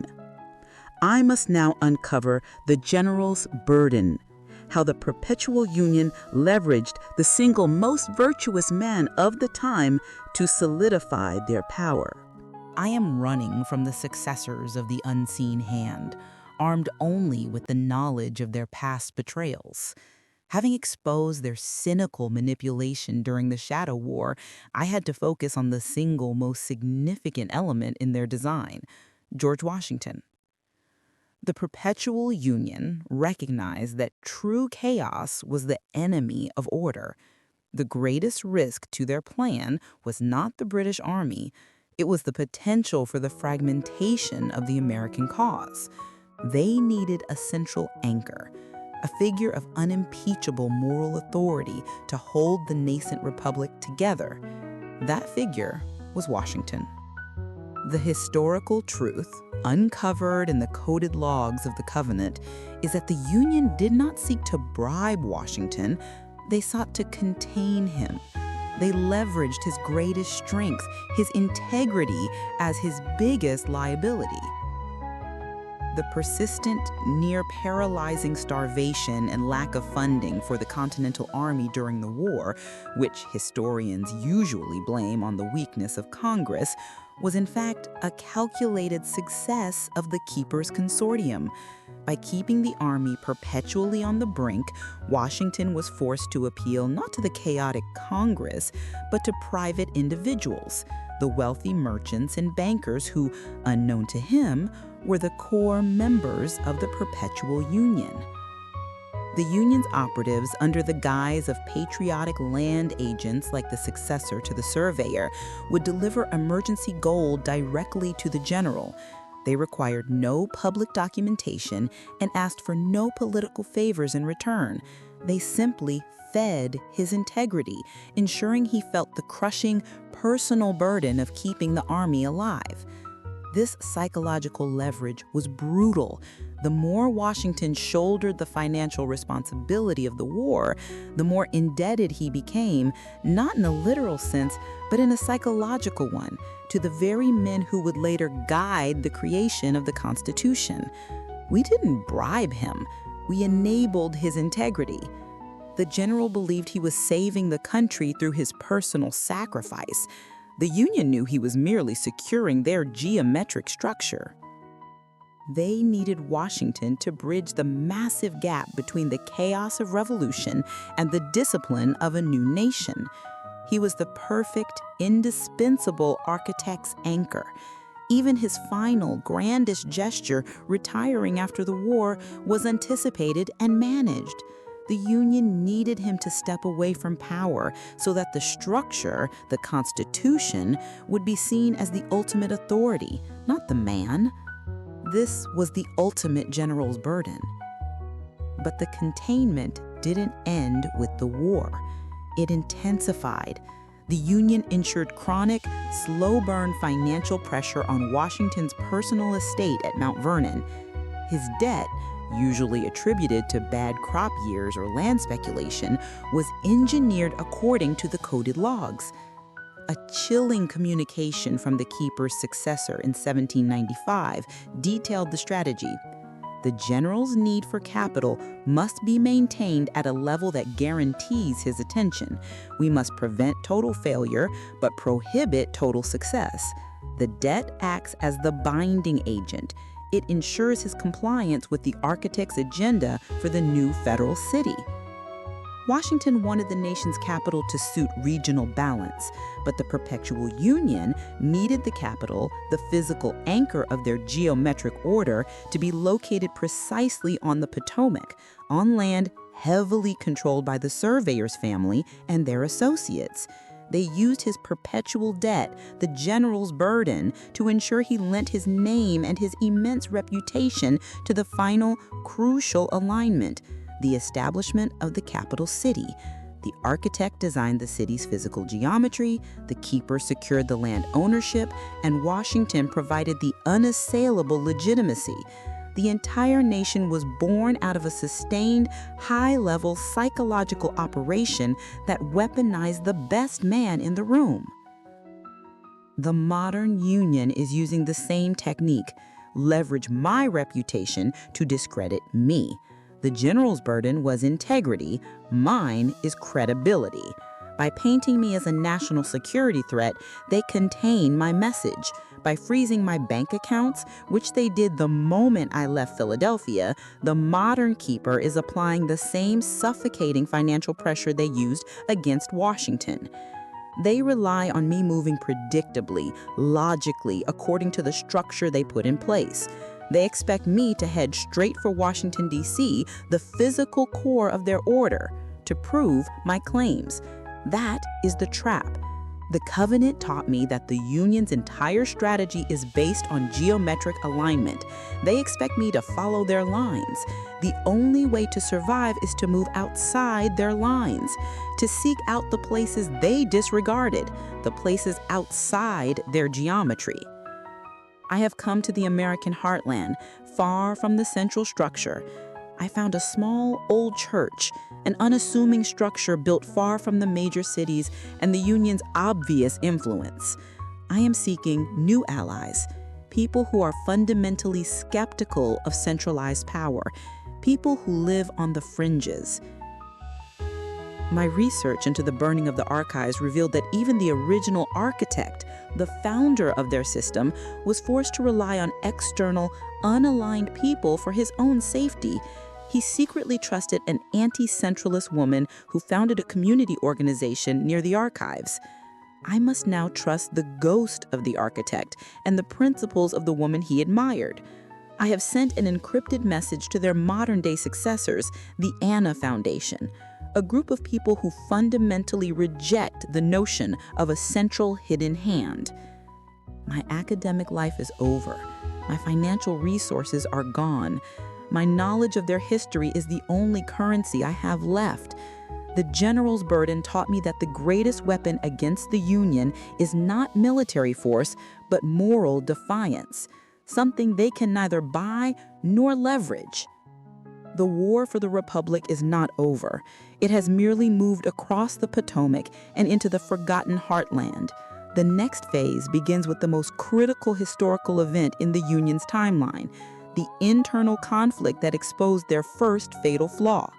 I must now uncover the general's burden, how the perpetual union leveraged the single most virtuous man of the time to solidify their power. I am running from the successors of the unseen hand, armed only with the knowledge of their past betrayals. Having exposed their cynical manipulation during the Shadow War, I had to focus on the single most significant element in their design, George Washington. The Perpetual Union recognized that true chaos was the enemy of order. The greatest risk to their plan was not the British Army, it was the potential for the fragmentation of the American cause. They needed a central anchor, a figure of unimpeachable moral authority to hold the nascent republic together. That figure was Washington. The historical truth, uncovered in the coded logs of the Covenant, is that the Union did not seek to bribe Washington, they sought to contain him. They leveraged his greatest strength, his integrity, as his biggest liability. The persistent, near-paralyzing starvation and lack of funding for the Continental Army during the war, which historians usually blame on the weakness of Congress, was in fact a calculated success of the Keepers Consortium. By keeping the army perpetually on the brink, Washington was forced to appeal not to the chaotic Congress, but to private individuals, the wealthy merchants and bankers who, unknown to him, were the core members of the Perpetual Union. The Union's operatives, under the guise of patriotic land agents like the successor to the surveyor, would deliver emergency gold directly to the general. They required no public documentation and asked for no political favors in return. They simply fed his integrity, ensuring he felt the crushing personal burden of keeping the army alive. This psychological leverage was brutal. The more Washington shouldered the financial responsibility of the war, the more indebted he became, not in a literal sense, but in a psychological one, to the very men who would later guide the creation of the Constitution. We didn't bribe him, we enabled his integrity. The general believed he was saving the country through his personal sacrifice. The Union knew he was merely securing their geometric structure. They needed Washington to bridge the massive gap between the chaos of revolution and the discipline of a new nation. He was the perfect, indispensable architect's anchor. Even his final, grandest gesture, retiring after the war, was anticipated and managed. The Union needed him to step away from power so that the structure, the Constitution, would be seen as the ultimate authority, not the man. This was the ultimate general's burden. But the containment didn't end with the war. It intensified. The Union ensured chronic, slow-burn financial pressure on Washington's personal estate at Mount Vernon. His debt, usually attributed to bad crop years or land speculation, was engineered according to the coded logs. A chilling communication from the keeper's successor in 1795 detailed the strategy. The general's need for capital must be maintained at a level that guarantees his attention. We must prevent total failure, but prohibit total success. The debt acts as the binding agent. It ensures his compliance with the architect's agenda for the new federal city. Washington wanted the nation's capital to suit regional balance, but the perpetual union needed the capital, the physical anchor of their geometric order, to be located precisely on the Potomac, on land heavily controlled by the surveyor's family and their associates. They used his perpetual debt, the general's burden, to ensure he lent his name and his immense reputation to the final, crucial alignment, the establishment of the capital city. The architect designed the city's physical geometry, the keeper secured the land ownership, and Washington provided the unassailable legitimacy. The entire nation was born out of a sustained, high-level psychological operation that weaponized the best man in the room. The modern union is using the same technique: leverage my reputation to discredit me. The general's burden was integrity, mine is credibility. By painting me as a national security threat, they contain my message. By freezing my bank accounts, which they did the moment I left Philadelphia, the modern keeper is applying the same suffocating financial pressure they used against Washington. They rely on me moving predictably, logically, according to the structure they put in place. They expect me to head straight for Washington, D.C., the physical core of their order, to prove my claims. That is the trap. The covenant taught me that the Union's entire strategy is based on geometric alignment. They expect me to follow their lines. The only way to survive is to move outside their lines, to seek out the places they disregarded, the places outside their geometry. I have come to the American heartland, far from the central structure. I found a small, old church, an unassuming structure built far from the major cities and the Union's obvious influence. I am seeking new allies, people who are fundamentally skeptical of centralized power, people who live on the fringes. My research into the burning of the archives revealed that even the original architect, the founder of their system, was forced to rely on external, unaligned people for his own safety. He secretly trusted an anti-centralist woman who founded a community organization near the archives. I must now trust the ghost of the architect and the principles of the woman he admired. I have sent an encrypted message to their modern-day successors, the Anna Foundation, a group of people who fundamentally reject the notion of a central hidden hand. My academic life is over. My financial resources are gone. My knowledge of their history is the only currency I have left. The general's burden taught me that the greatest weapon against the Union is not military force, but moral defiance, something they can neither buy nor leverage. The war for the Republic is not over. It has merely moved across the Potomac and into the forgotten heartland. The next phase begins with the most critical historical event in the Union's timeline, the internal conflict that exposed their first fatal flaw.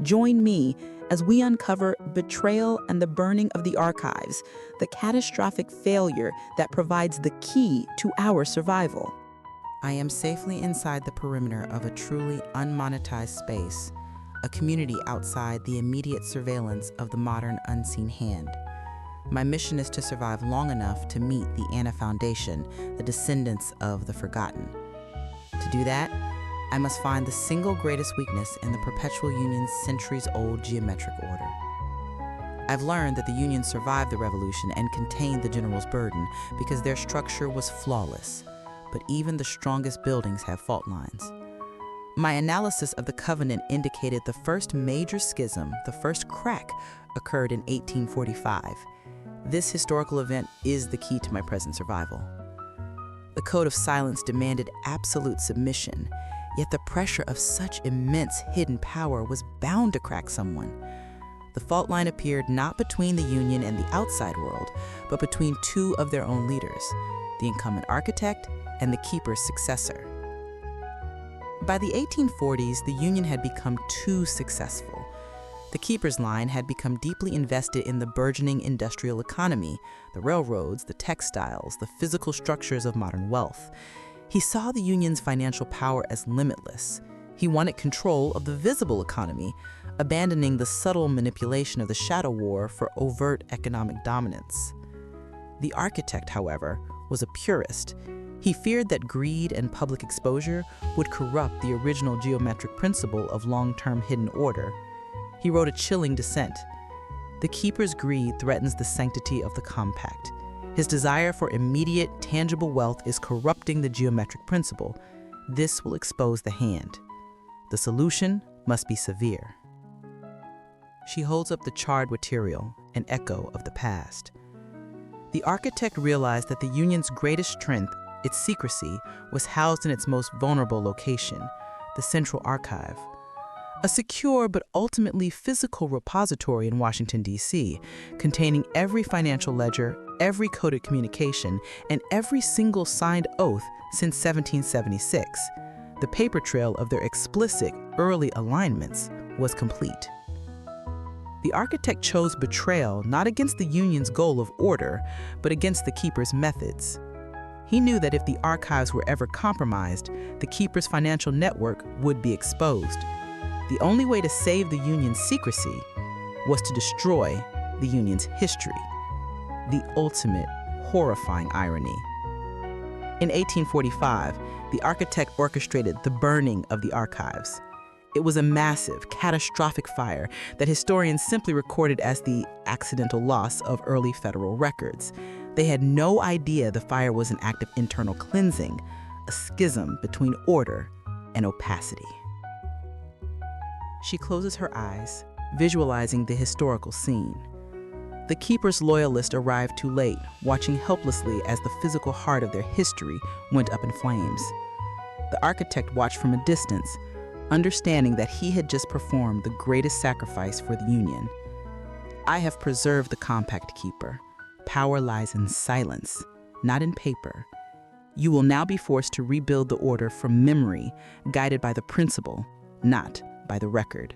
Join me as we uncover betrayal and the burning of the archives, the catastrophic failure that provides the key to our survival. I am safely inside the perimeter of a truly unmonetized space, a community outside the immediate surveillance of the modern unseen hand. My mission is to survive long enough to meet the Anna Foundation, the descendants of the forgotten. To do that, I must find the single greatest weakness in the perpetual Union's centuries-old geometric order. I've learned that the Union survived the revolution and contained the general's burden because their structure was flawless. But even the strongest buildings have fault lines. My analysis of the covenant indicated the first major schism, the first crack, occurred in 1845. This historical event is the key to my present survival. The code of silence demanded absolute submission, Yet the pressure of such immense hidden power was bound to crack someone. The fault line appeared not between the Union and the outside world, but between two of their own leaders, the incumbent architect and the keeper's successor. By the 1840s, the Union had become too successful. The keeper's line had become deeply invested in the burgeoning industrial economy, the railroads, the textiles, the physical structures of modern wealth. He saw the Union's financial power as limitless. He wanted control of the visible economy, abandoning the subtle manipulation of the shadow war for overt economic dominance. The architect, however, was a purist. He feared that greed and public exposure would corrupt the original geometric principle of long-term hidden order. He wrote a chilling dissent. The keeper's greed threatens the sanctity of the compact. His desire for immediate, tangible wealth is corrupting the geometric principle. This will expose the hand. The solution must be severe. She holds up the charred material, an echo of the past. The architect realized that the Union's greatest strength, its secrecy, was housed in its most vulnerable location, the Central Archive. A secure but ultimately physical repository in Washington, D.C., containing every financial ledger, every coded communication, and every single signed oath since 1776. The paper trail of their explicit early alignments was complete. The architect chose betrayal not against the Union's goal of order, but against the keeper's methods. He knew that if the archives were ever compromised, the keeper's financial network would be exposed. The only way to save the Union's secrecy was to destroy the Union's history, the ultimate horrifying irony. In 1845, the architect orchestrated the burning of the archives. It was a massive, catastrophic fire that historians simply recorded as the accidental loss of early federal records. They had no idea the fire was an act of internal cleansing, a schism between order and opacity. She closes her eyes, visualizing the historical scene. The keeper's loyalists arrived too late, watching helplessly as the physical heart of their history went up in flames. The architect watched from a distance, understanding that he had just performed the greatest sacrifice for the Union. I have preserved the compact, keeper. Power lies in silence, not in paper. You will now be forced to rebuild the order from memory, guided by the principle, not by the record.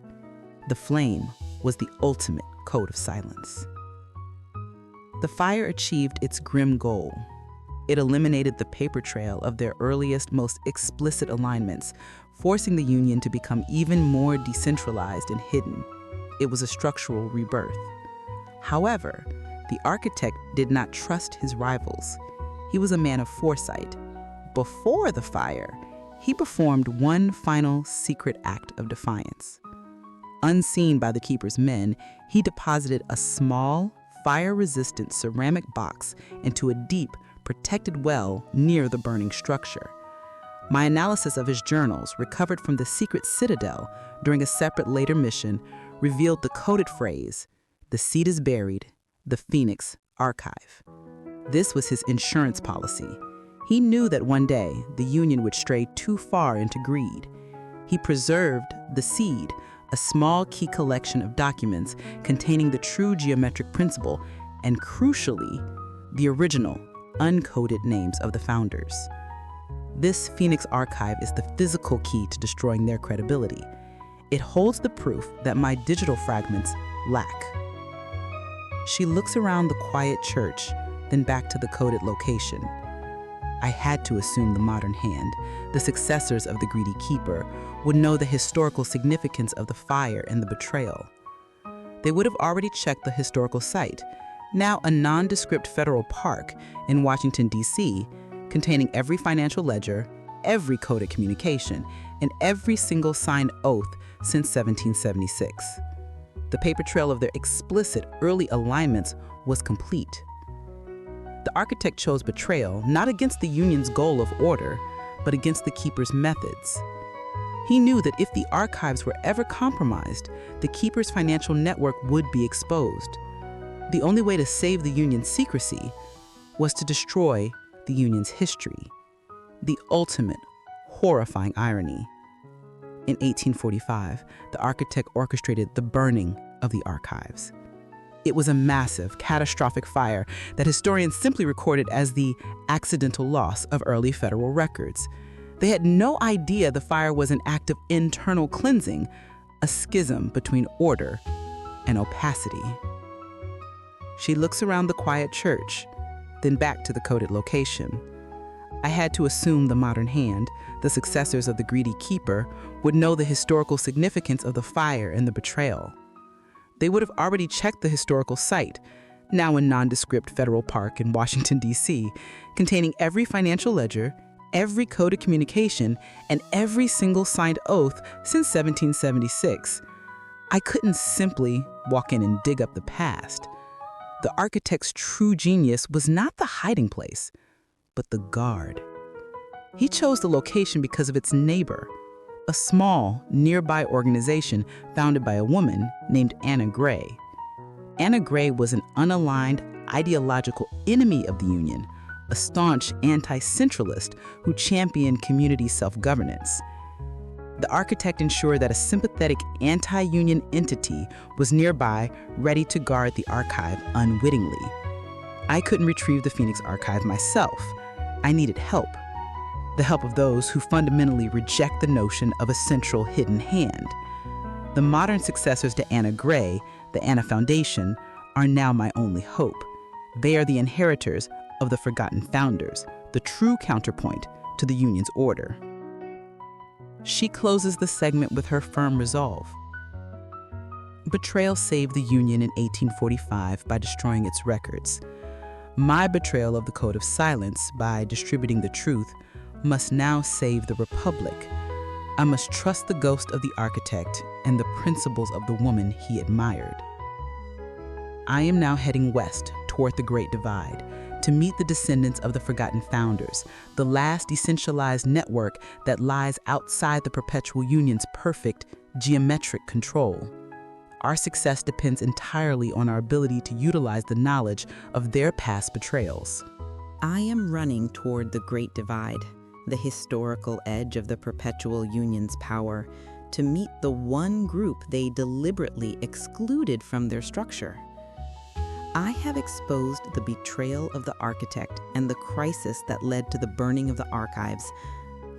The flame was the ultimate code of silence. The fire achieved its grim goal. It eliminated the paper trail of their earliest, most explicit alignments, forcing the Union to become even more decentralized and hidden. It was a structural rebirth. However, the architect did not trust his rivals. He was a man of foresight. Before the fire, he performed one final secret act of defiance. Unseen by the keeper's men, he deposited a small, fire-resistant ceramic box into a deep, protected well near the burning structure. My analysis of his journals, recovered from the secret citadel during a separate later mission, revealed the coded phrase, "The seed is buried, the Phoenix Archive." This was his insurance policy. He knew that one day the Union would stray too far into greed. He preserved the seed, a small key collection of documents containing the true geometric principle and, crucially, the original, uncoded names of the founders. This Phoenix Archive is the physical key to destroying their credibility. It holds the proof that my digital fragments lack. She looks around the quiet church, then back to the coded location. I had to assume the modern hand, the successors of the greedy keeper, would know the historical significance of the fire and the betrayal. They would have already checked the historical site, now a nondescript federal park in Washington, D.C., containing every financial ledger, every coded communication, and every single signed oath since 1776. The paper trail of their explicit early alignments was complete. The architect chose betrayal not against the Union's goal of order, but against the keeper's methods. He knew that if the archives were ever compromised, the keeper's financial network would be exposed. The only way to save the Union's secrecy was to destroy the Union's history. The ultimate, horrifying irony. In 1845, the architect orchestrated the burning of the archives. It was a massive, catastrophic fire that historians simply recorded as the accidental loss of early federal records. They had no idea the fire was an act of internal cleansing, a schism between order and opacity. She looks around the quiet church, then back to the coded location. I had to assume the modern hand, the successors of the greedy keeper, would know the historical significance of the fire and the betrayal. They would have already checked the historical site, now a nondescript federal park in Washington, D.C., containing every financial ledger, every coded communication, and every single signed oath since 1776. I couldn't simply walk in and dig up the past. The architect's true genius was not the hiding place, but the guard. He chose the location because of its neighbor, a small, nearby organization founded by a woman named Anna Gray. Anna Gray was an unaligned, ideological enemy of the Union, a staunch anti-centralist who championed community self-governance. The architect ensured that a sympathetic anti-union entity was nearby, ready to guard the archive unwittingly. I couldn't retrieve the Phoenix archive myself. I needed help. The help of those who fundamentally reject the notion of a central hidden hand. The modern successors to Anna Gray, the Anna Foundation, are now my only hope. They are the inheritors of the forgotten founders, the true counterpoint to the Union's order. She closes the segment with her firm resolve. Betrayal saved the Union in 1845 by destroying its records. My betrayal of the Code of Silence by distributing the truth must now save the Republic. I must trust the ghost of the architect and the principles of the woman he admired. I am now heading west toward the Great Divide to meet the descendants of the forgotten founders, the last decentralized network that lies outside the perpetual Union's perfect geometric control. Our success depends entirely on our ability to utilize the knowledge of their past betrayals. I am running toward the Great Divide, the historical edge of the perpetual Union's power, to meet the one group they deliberately excluded from their structure. I have exposed the betrayal of the architect and the crisis that led to the burning of the archives.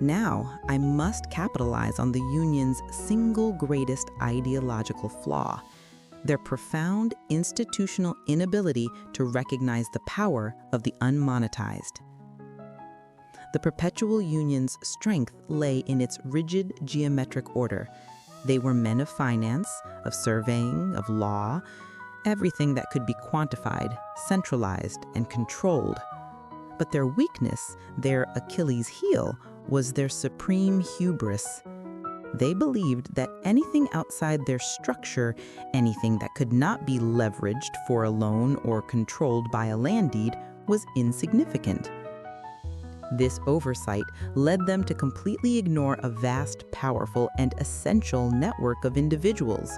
Now, I must capitalize on the Union's single greatest ideological flaw, their profound institutional inability to recognize the power of the unmonetized. The perpetual Union's strength lay in its rigid geometric order. They were men of finance, of surveying, of law, everything that could be quantified, centralized, and controlled. But their weakness, their Achilles heel, was their supreme hubris. They believed that anything outside their structure, anything that could not be leveraged for a loan or controlled by a land deed, was insignificant. This oversight led them to completely ignore a vast, powerful, and essential network of individuals,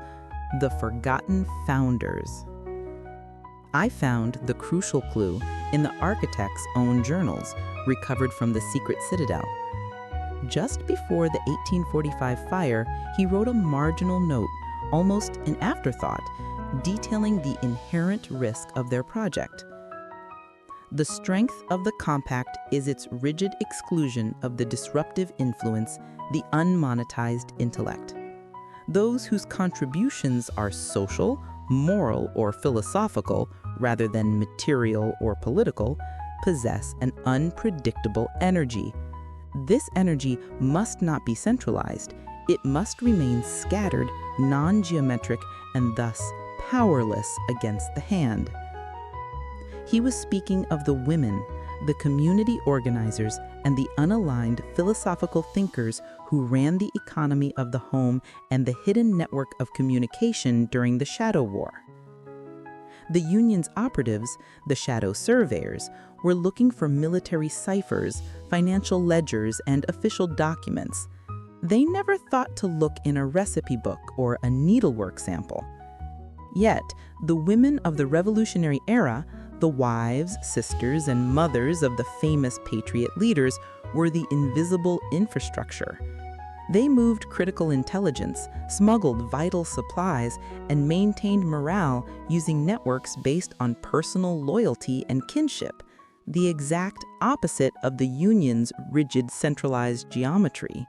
the forgotten founders. I found the crucial clue in the architect's own journals, recovered from the secret citadel. Just before the 1845 fire, he wrote a marginal note, almost an afterthought, detailing the inherent risk of their project. The strength of the compact is its rigid exclusion of the disruptive influence, the unmonetized intellect. Those whose contributions are social, moral, or philosophical, rather than material or political, possess an unpredictable energy. This energy must not be centralized. It must remain scattered, non-geometric, and thus powerless against the hand. He was speaking of the women, the community organizers, and the unaligned philosophical thinkers who ran the economy of the home and the hidden network of communication during the Shadow War. The Union's operatives, the shadow surveyors, were looking for military ciphers, financial ledgers, and official documents. They never thought to look in a recipe book or a needlework sample. Yet, the women of the Revolutionary era, the wives, sisters, and mothers of the famous patriot leaders, were the invisible infrastructure. They moved critical intelligence, smuggled vital supplies, and maintained morale using networks based on personal loyalty and kinship, the exact opposite of the Union's rigid centralized geometry.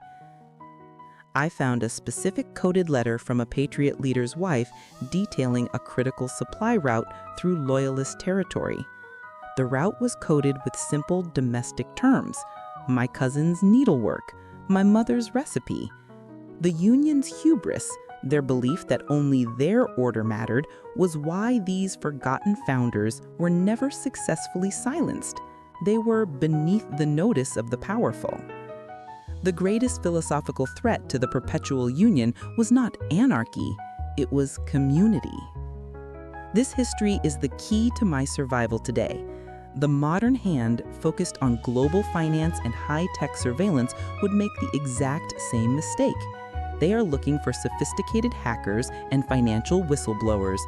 I found a specific coded letter from a Patriot leader's wife detailing a critical supply route through Loyalist territory. The route was coded with simple domestic terms: my cousin's needlework, my mother's recipe. The Union's hubris, their belief that only their order mattered, was why these forgotten founders were never successfully silenced. They were beneath the notice of the powerful. The greatest philosophical threat to the perpetual Union was not anarchy, it was community. This history is the key to my survival today. The modern hand, focused on global finance and high-tech surveillance, would make the exact same mistake. They are looking for sophisticated hackers and financial whistleblowers.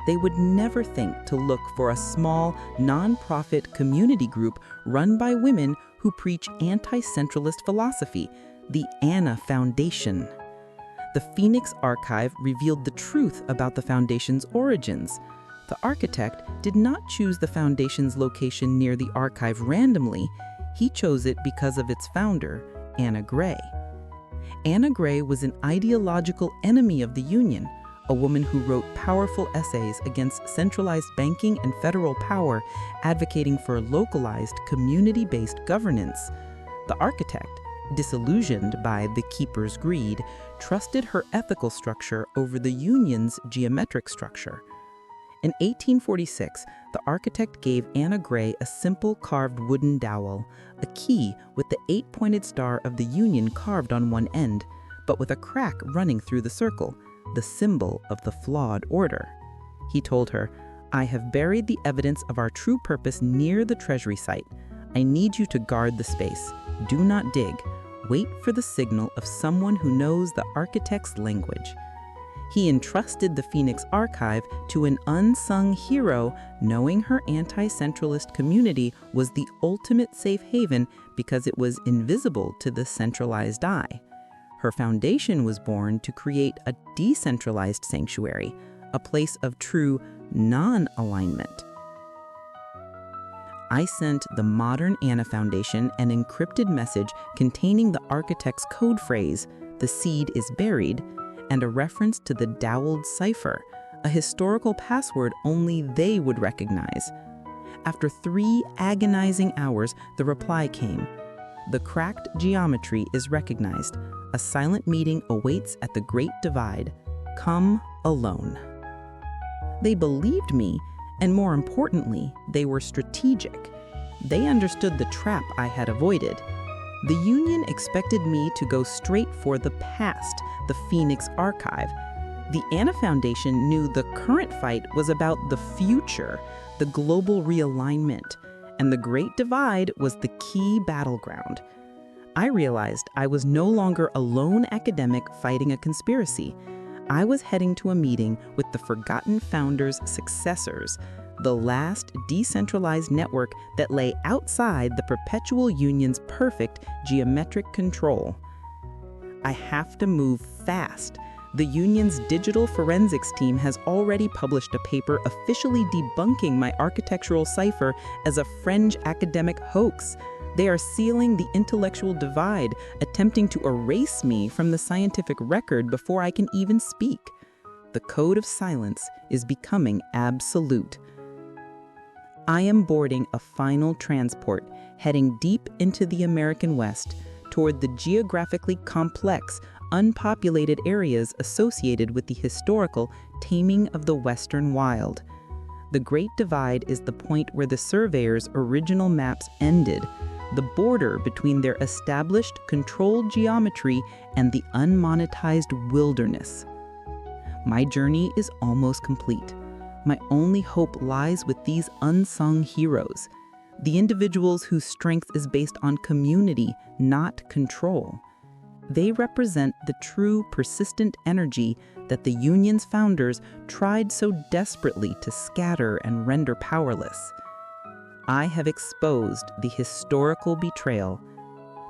They would never think to look for a small, non-profit community group run by women who preach anti-centralist philosophy, the Anna Foundation. The Phoenix Archive revealed the truth about the Foundation's origins. The architect did not choose the Foundation's location near the archive randomly. He chose it because of its founder, Anna Gray. Anna Gray was an ideological enemy of the Union, a woman who wrote powerful essays against centralized banking and federal power, advocating for localized, community-based governance. The architect, disillusioned by the keeper's greed, trusted her ethical structure over the Union's geometric structure. In 1846, the architect gave Anna Gray a simple carved wooden dowel, a key with the 8-pointed star of the Union carved on one end, but with a crack running through the circle, the symbol of the flawed order. He told her, "I have buried the evidence of our true purpose near the treasury site. I need you to guard the space. Do not dig. Wait for the signal of someone who knows the architect's language." He entrusted the Phoenix Archive to an unsung hero, knowing her anti-centralist community was the ultimate safe haven because it was invisible to the centralized eye. Her foundation was born to create a decentralized sanctuary, a place of true non-alignment. I sent the modern Anna Foundation an encrypted message containing the architect's code phrase, "The seed is buried," and a reference to the doweled cipher, a historical password only they would recognize. After 3 agonizing hours, the reply came. "The cracked geometry is recognized. A silent meeting awaits at the Great Divide. Come alone." They believed me, and more importantly, they were strategic. They understood the trap I had avoided. The Union expected me to go straight for the past, the Phoenix Archive. The Anna Foundation knew the current fight was about the future, the global realignment, and the Great Divide was the key battleground. I realized I was no longer a lone academic fighting a conspiracy. I was heading to a meeting with the forgotten founders' successors, the last decentralized network that lay outside the perpetual Union's perfect geometric control. I have to move fast. The Union's digital forensics team has already published a paper officially debunking my architectural cipher as a fringe academic hoax. They are sealing the intellectual divide, attempting to erase me from the scientific record before I can even speak. The code of silence is becoming absolute. I am boarding a final transport, heading deep into the American West, toward the geographically complex, unpopulated areas associated with the historical taming of the Western Wild. The Great Divide is the point where the surveyors' original maps ended, the border between their established, controlled geometry and the unmonetized wilderness. My journey is almost complete. My only hope lies with these unsung heroes, the individuals whose strength is based on community, not control. They represent the true, persistent energy that the Union's founders tried so desperately to scatter and render powerless. I have exposed the historical betrayal.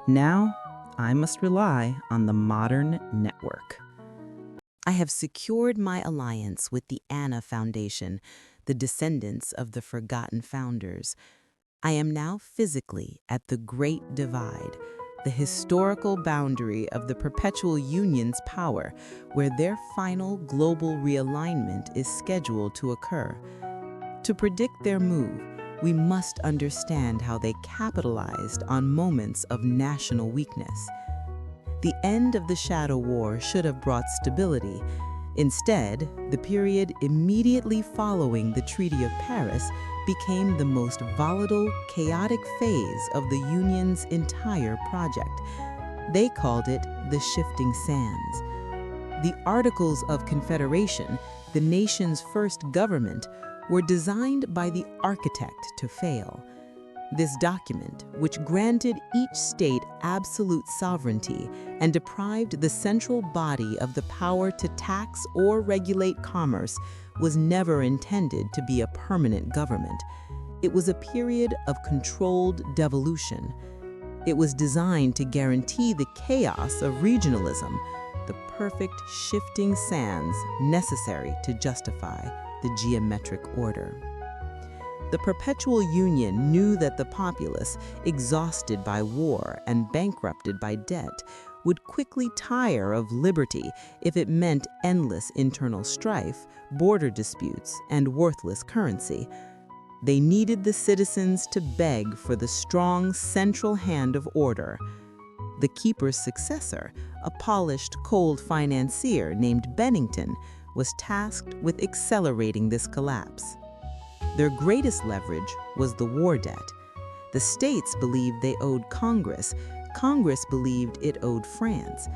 Now, I must rely on the modern network. I have secured my alliance with the Anna Foundation, the descendants of the forgotten founders. I am now physically at the Great Divide, the historical boundary of the perpetual union's power, where their final global realignment is scheduled to occur. To predict their move, we must understand how they capitalized on moments of national weakness. The end of the Shadow War should have brought stability. Instead, the period immediately following the Treaty of Paris became the most volatile, chaotic phase of the Union's entire project. They called it the Shifting Sands. The Articles of Confederation, the nation's first government, were designed by the architect to fail. This document, which granted each state absolute sovereignty and deprived the central body of the power to tax or regulate commerce, was never intended to be a permanent government. It was a period of controlled devolution. It was designed to guarantee the chaos of regionalism, the perfect shifting sands necessary to justify the geometric order. The Perpetual Union knew that the populace, exhausted by war and bankrupted by debt, would quickly tire of liberty if it meant endless internal strife, border disputes, and worthless currency. They needed the citizens to beg for the strong central hand of order. The keeper's successor, a polished, cold financier named Bennington, was tasked with accelerating this collapse. Their greatest leverage was the war debt. The states believed they owed Congress. Congress believed it owed France.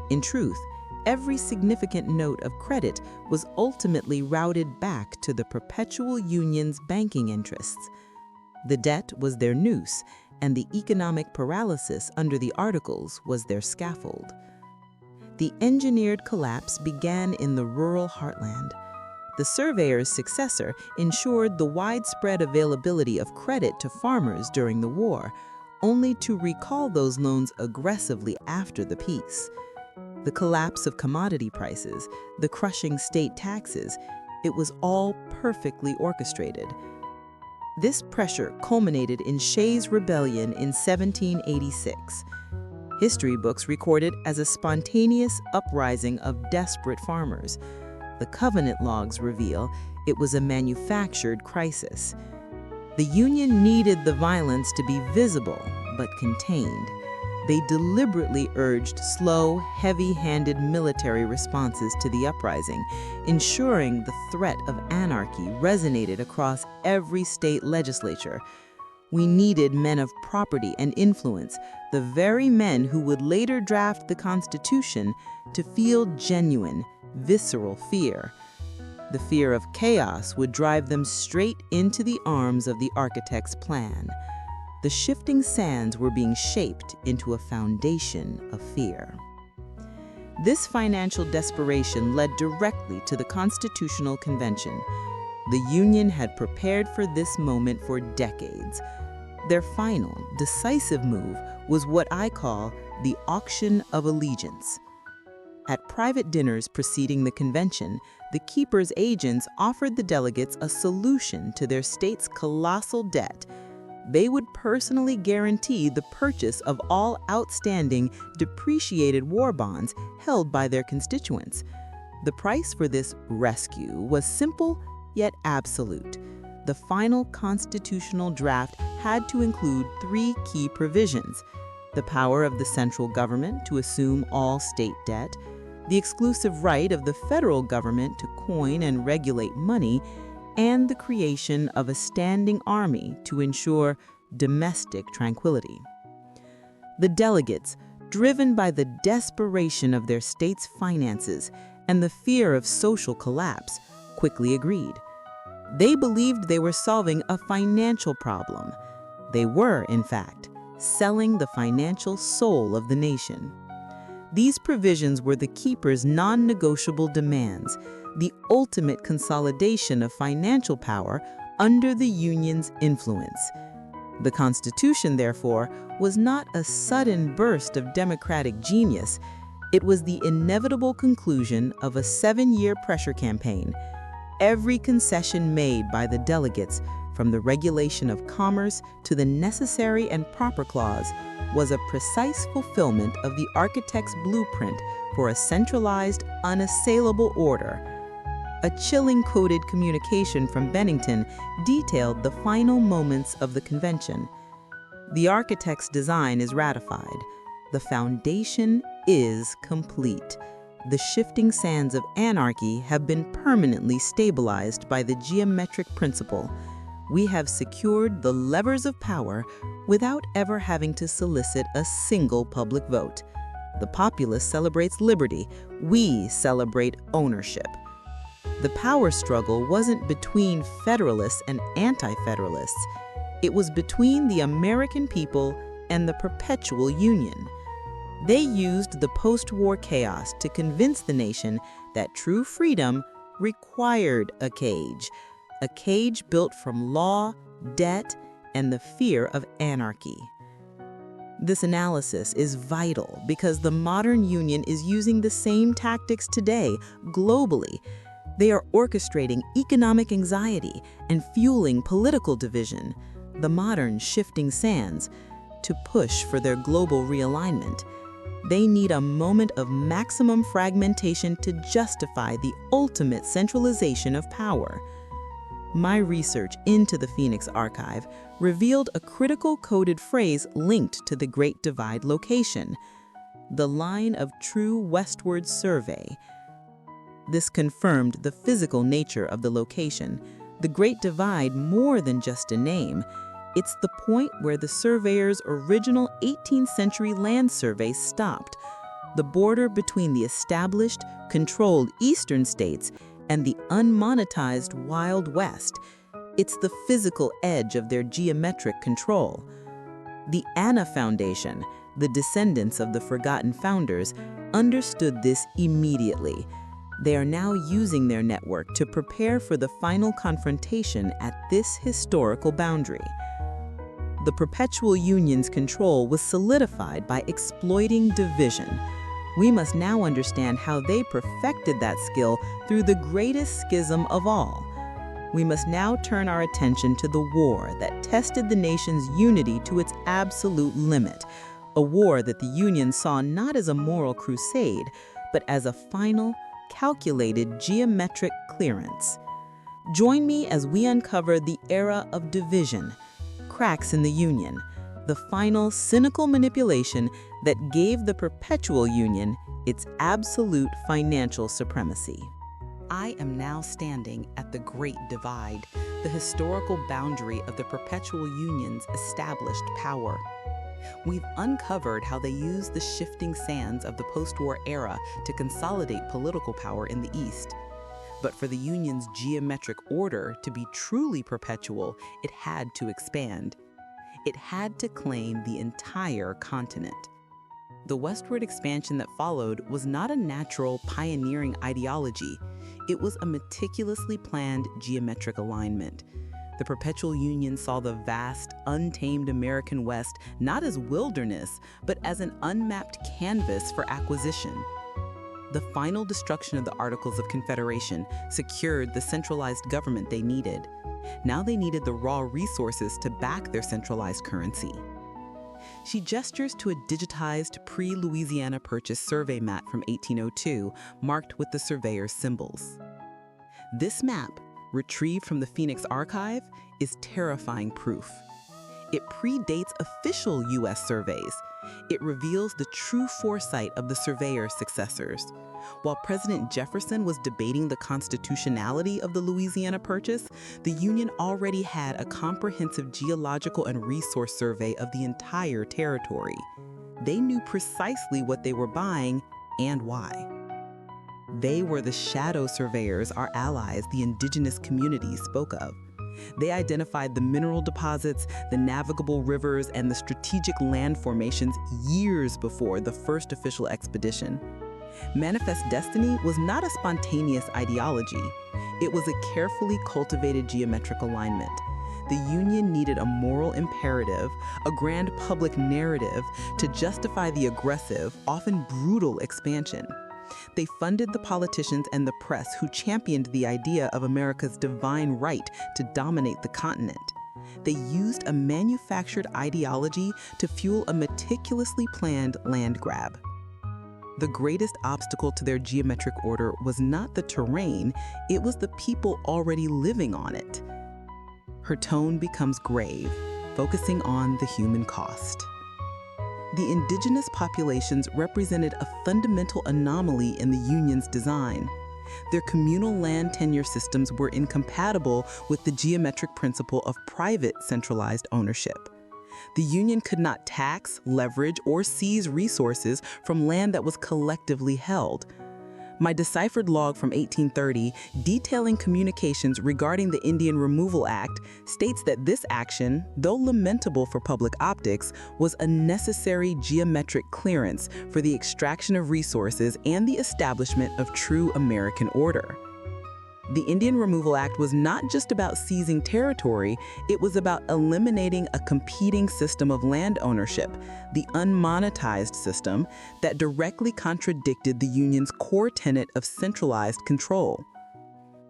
In truth, every significant note of credit was ultimately routed back to the Perpetual Union's banking interests. The debt was their noose, and the economic paralysis under the Articles was their scaffold. The engineered collapse began in the rural heartland. The surveyor's successor ensured the widespread availability of credit to farmers during the war, only to recall those loans aggressively after the peace. The collapse of commodity prices, the crushing state taxes, it was all perfectly orchestrated. This pressure culminated in Shays' Rebellion in 1786. History books record it as a spontaneous uprising of desperate farmers. The Covenant logs reveal it was a manufactured crisis. The Union needed the violence to be visible but contained. They deliberately urged slow, heavy-handed military responses to the uprising, ensuring the threat of anarchy resonated across every state legislature. We needed men of property and influence, the very men who would later draft the Constitution, to feel genuine, visceral fear. The fear of chaos would drive them straight into the arms of the architect's plan. The shifting sands were being shaped into a foundation of fear. This financial desperation led directly to the Constitutional Convention. The Union had prepared for this moment for decades. Their final, decisive move was what I call the auction of allegiance. At private dinners preceding the convention, the keeper's agents offered the delegates a solution to their state's colossal debt. They would personally guarantee the purchase of all outstanding, depreciated war bonds held by their constituents. The price for this rescue was simple yet absolute. The final constitutional draft had to include 3 key provisions: the power of the central government to assume all state debt, the exclusive right of the federal government to coin and regulate money, and the creation of a standing army to ensure domestic tranquility. The delegates, driven by the desperation of their state's finances and the fear of social collapse, quickly agreed. They believed they were solving a financial problem. They were, in fact, selling the financial soul of the nation. These provisions were the keeper's non-negotiable demands, the ultimate consolidation of financial power under the Union's influence. The Constitution, therefore, was not a sudden burst of democratic genius. It was the inevitable conclusion of a 7-year pressure campaign. Every concession made by the delegates, from the regulation of commerce to the necessary and proper clause, was a precise fulfillment of the architect's blueprint for a centralized, unassailable order. A chilling coded communication from Bennington detailed the final moments of the convention. The architect's design is ratified. The foundation is complete. The shifting sands of anarchy have been permanently stabilized by the geometric principle. We have secured the levers of power without ever having to solicit a single public vote. The populace celebrates liberty. We celebrate ownership. The power struggle wasn't between Federalists and anti-Federalists. It was between the American people and the perpetual Union. They used the post-war chaos to convince the nation that true freedom required a cage built from law, debt, and the fear of anarchy. This analysis is vital because the modern Union is using the same tactics today, globally. They are orchestrating economic anxiety and fueling political division, the modern shifting sands, to push for their global realignment. They need a moment of maximum fragmentation to justify the ultimate centralization of power. My research into the Phoenix Archive revealed a critical coded phrase linked to the Great Divide location: the line of true westward survey. This confirmed the physical nature of the location. The Great Divide, more than just a name, it's the point where the surveyor's original 18th century land survey stopped, the border between the established, controlled eastern states and the unmonetized Wild West. It's the physical edge of their geometric control. The Anna Foundation, the descendants of the forgotten founders, understood this immediately. They are now using their network to prepare for the final confrontation at this historical boundary. The perpetual Union's control was solidified by exploiting division. We must now understand how they perfected that skill through the greatest schism of all. We must now turn our attention to the war that tested the nation's unity to its absolute limit, a war that the Union saw not as a moral crusade, but as a final, calculated geometric clearance. Join me as we uncover the era of division, cracks in the Union, the final cynical manipulation that gave the perpetual Union its absolute financial supremacy. I am now standing at the Great Divide, the historical boundary of the perpetual Union's established power. We've uncovered how they used the shifting sands of the post-war era to consolidate political power in the East. But for the Union's geometric order to be truly perpetual, it had to expand. It had to claim the entire continent. The westward expansion that followed was not a natural, pioneering ideology. It was a meticulously planned geometric alignment. The perpetual Union saw the vast, untamed American West not as wilderness, but as an unmapped canvas for acquisition. The final destruction of the Articles of Confederation secured the centralized government they needed. Now they needed the raw resources to back their centralized currency. She gestures to a digitized pre-Louisiana Purchase survey map from 1802, marked with the surveyor's symbols. This map, retrieved from the Phoenix Archive, is terrifying proof. It predates official U.S. surveys. It reveals the true foresight of the surveyor's successors. While President Jefferson was debating the constitutionality of the Louisiana Purchase, the Union already had a comprehensive geological and resource survey of the entire territory. They knew precisely what they were buying and why. They were the shadow surveyors our allies, the indigenous communities, spoke of. They identified the mineral deposits, the navigable rivers, and the strategic land formations years before the first official expedition. Manifest Destiny was not a spontaneous ideology. It was a carefully cultivated geometric alignment. the Union needed a moral imperative, a grand public narrative to justify the aggressive, often brutal expansion. They funded the politicians and the press who championed the idea of America's divine right to dominate the continent. They used a manufactured ideology to fuel a meticulously planned land grab. The greatest obstacle to their geometric order was not the terrain, it was the people already living on it. Her tone becomes grave, focusing on the human cost. The indigenous populations represented a fundamental anomaly in the Union's design. Their communal land tenure systems were incompatible with the geometric principle of private centralized ownership. The Union could not tax, leverage, or seize resources from land that was collectively held. My deciphered log from 1830, detailing communications regarding the Indian Removal Act, states that this action, though lamentable for public optics, was a necessary geometric clearance for the extraction of resources and the establishment of true American order. The Indian Removal Act was not just about seizing territory, it was about eliminating a competing system of land ownership, the unmonetized system, that directly contradicted the Union's core tenet of centralized control.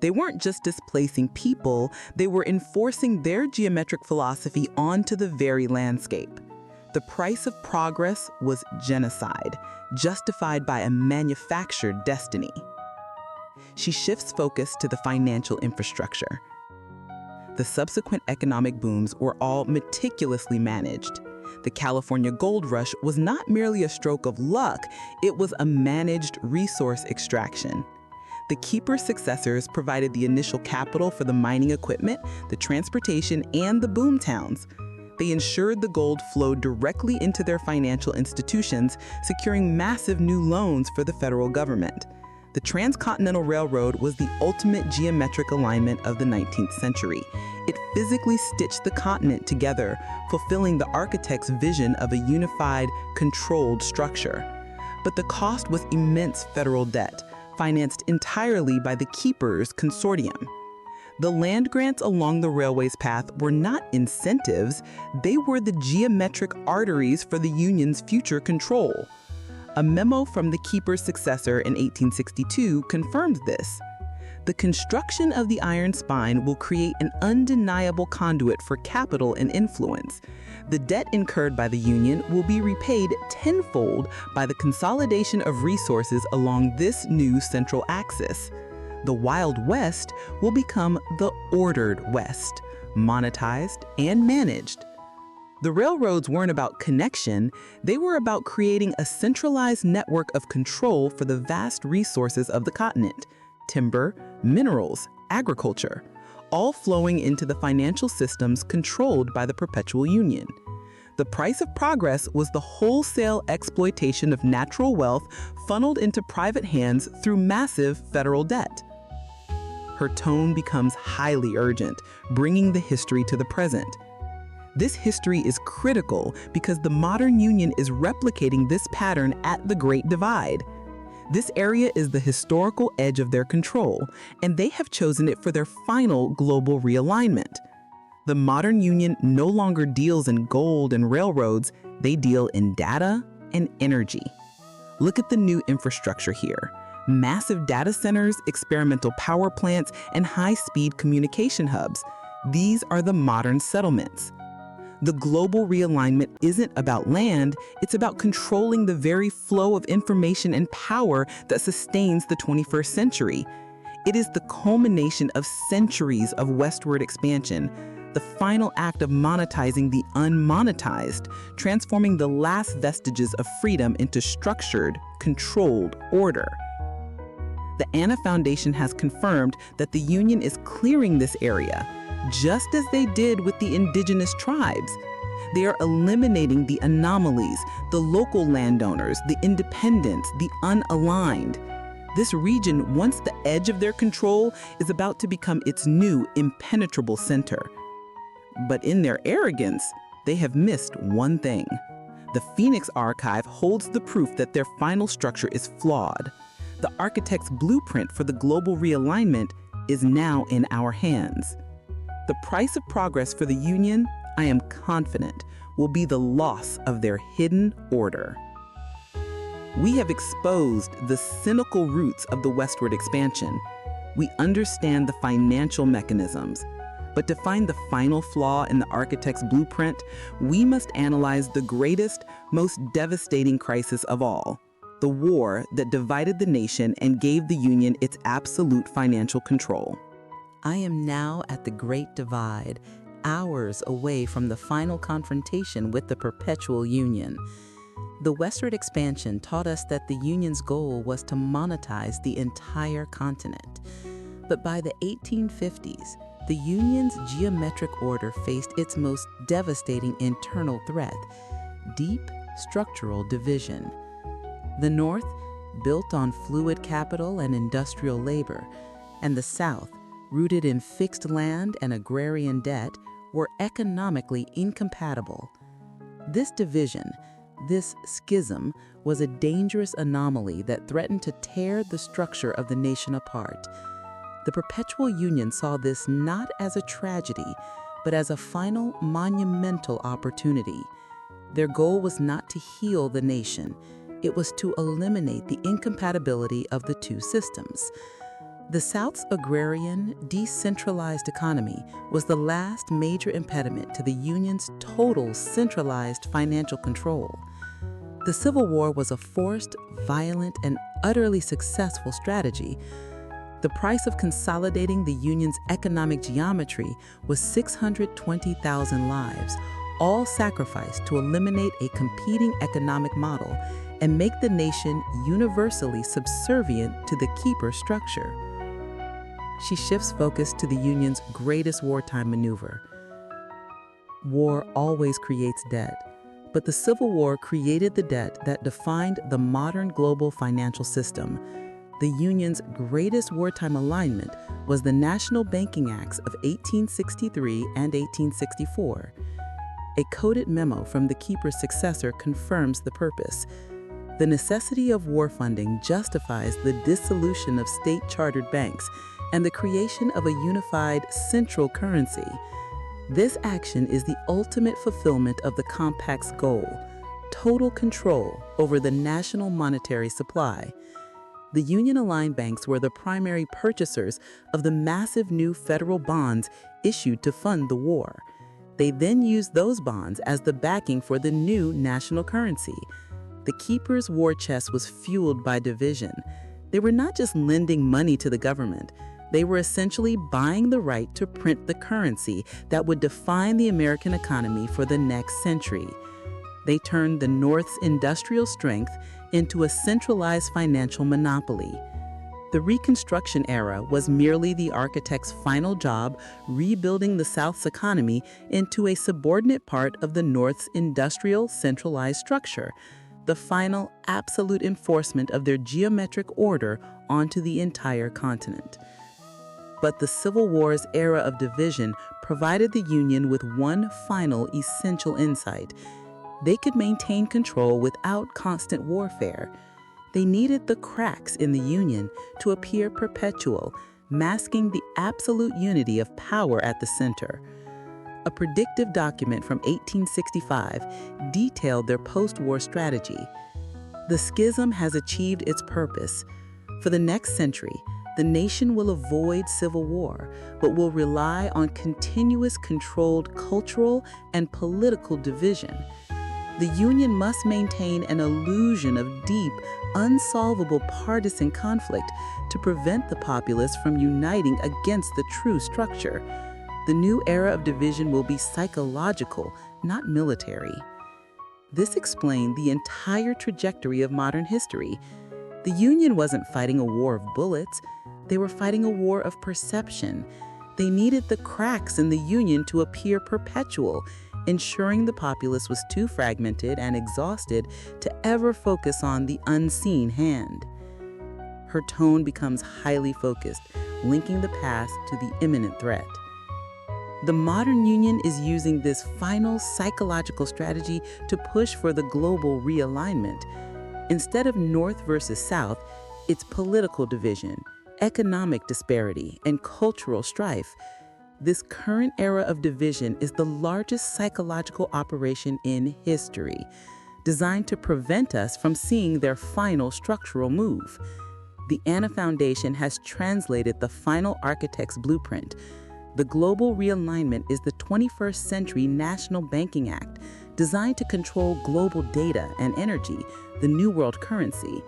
They weren't just displacing people, they were enforcing their geometric philosophy onto the very landscape. The price of progress was genocide, justified by a manufactured destiny. She shifts focus to the financial infrastructure. The subsequent economic booms were all meticulously managed. The California gold rush was not merely a stroke of luck, it was a managed resource extraction. The keeper's successors provided the initial capital for the mining equipment, the transportation, and the boom towns. They ensured the gold flowed directly into their financial institutions, securing massive new loans for the federal government. The Transcontinental Railroad was the ultimate geometric alignment of the 19th century. It physically stitched the continent together, fulfilling the architect's vision of a unified, controlled structure. But the cost was immense federal debt, financed entirely by the Keepers Consortium. The land grants along the railway's path were not incentives, they were the geometric arteries for the Union's future control. A memo from the Keeper's successor in 1862 confirmed this. The construction of the iron spine will create an undeniable conduit for capital and influence. The debt incurred by the Union will be repaid tenfold by the consolidation of resources along this new central axis. The Wild West will become the Ordered West, monetized and managed. The railroads weren't about connection, they were about creating a centralized network of control for the vast resources of the continent: timber, minerals, agriculture, all flowing into the financial systems controlled by the Perpetual Union. The price of progress was the wholesale exploitation of natural wealth funneled into private hands through massive federal debt. Her tone becomes highly urgent, bringing the history to the present. This history is critical because the modern Union is replicating this pattern at the Great Divide. This area is the historical edge of their control, and they have chosen it for their final global realignment. The modern Union no longer deals in gold and railroads, they deal in data and energy. Look at the new infrastructure here. Massive data centers, experimental power plants, and high-speed communication hubs. These are the modern settlements. The global realignment isn't about land, it's about controlling the very flow of information and power that sustains the 21st century. It is the culmination of centuries of westward expansion, the final act of monetizing the unmonetized, transforming the last vestiges of freedom into structured, controlled order. The Anna Foundation has confirmed that the Union is clearing this area, just as they did with the indigenous tribes. They are eliminating the anomalies, the local landowners, the independents, the unaligned. This region, once the edge of their control, is about to become its new impenetrable center. But in their arrogance, they have missed one thing. The Phoenix Archive holds the proof that their final structure is flawed. The architect's blueprint for the global realignment is now in our hands. The price of progress for the Union, I am confident, will be the loss of their hidden order. We have exposed the cynical roots of the westward expansion. We understand the financial mechanisms. But to find the final flaw in the architect's blueprint, we must analyze the greatest, most devastating crisis of all, the war that divided the nation and gave the Union its absolute financial control. I am now at the Great Divide, hours away from the final confrontation with the perpetual Union. The westward expansion taught us that the Union's goal was to monetize the entire continent. But by the 1850s, the Union's geometric order faced its most devastating internal threat: deep structural division. The North, built on fluid capital and industrial labor, and the South, rooted in fixed land and agrarian debt, were economically incompatible. This division, this schism, was a dangerous anomaly that threatened to tear the structure of the nation apart. The Perpetual Union saw this not as a tragedy, but as a final monumental opportunity. Their goal was not to heal the nation. It was to eliminate the incompatibility of the two systems. The South's agrarian, decentralized economy was the last major impediment to the Union's total centralized financial control. The Civil War was a forced, violent, and utterly successful strategy. The price of consolidating the Union's economic geometry was 620,000 lives, all sacrificed to eliminate a competing economic model and make the nation universally subservient to the keeper structure. She shifts focus to the Union's greatest wartime maneuver. War always creates debt, but the Civil War created the debt that defined the modern global financial system. The Union's greatest wartime alignment was the National Banking Acts of 1863 and 1864. A coded memo from the keeper's successor confirms the purpose. The necessity of war funding justifies the dissolution of state-chartered banks and the creation of a unified central currency. This action is the ultimate fulfillment of the compact's goal: total control over the national monetary supply. The Union-aligned banks were the primary purchasers of the massive new federal bonds issued to fund the war. They then used those bonds as the backing for the new national currency. The keeper's war chest was fueled by division. They were not just lending money to the government. They were essentially buying the right to print the currency that would define the American economy for the next century. They turned the North's industrial strength into a centralized financial monopoly. The Reconstruction era was merely the architect's final job, rebuilding the South's economy into a subordinate part of the North's industrial centralized structure, the final absolute enforcement of their geometric order onto the entire continent. But the Civil War's era of division provided the Union with one final essential insight: they could maintain control without constant warfare. They needed the cracks in the Union to appear perpetual, masking the absolute unity of power at the center. A predictive document from 1865 detailed their post-war strategy. The schism has achieved its purpose. For the next century, the nation will avoid civil war, but will rely on continuous controlled cultural and political division. The Union must maintain an illusion of deep, unsolvable partisan conflict to prevent the populace from uniting against the true structure. The new era of division will be psychological, not military. This explained the entire trajectory of modern history. The Union wasn't fighting a war of bullets. They were fighting a war of perception. They needed the cracks in the Union to appear perpetual, ensuring the populace was too fragmented and exhausted to ever focus on the unseen hand. Her tone becomes highly focused, linking the past to the imminent threat. The modern Union is using this final psychological strategy to push for the global realignment. Instead of North versus South, it's political division, economic disparity, and cultural strife. This current era of division is the largest psychological operation in history, designed to prevent us from seeing their final structural move. The Anna Foundation has translated the final architect's blueprint. The Global Realignment is the 21st Century National Banking Act, designed to control global data and energy, the new world currency.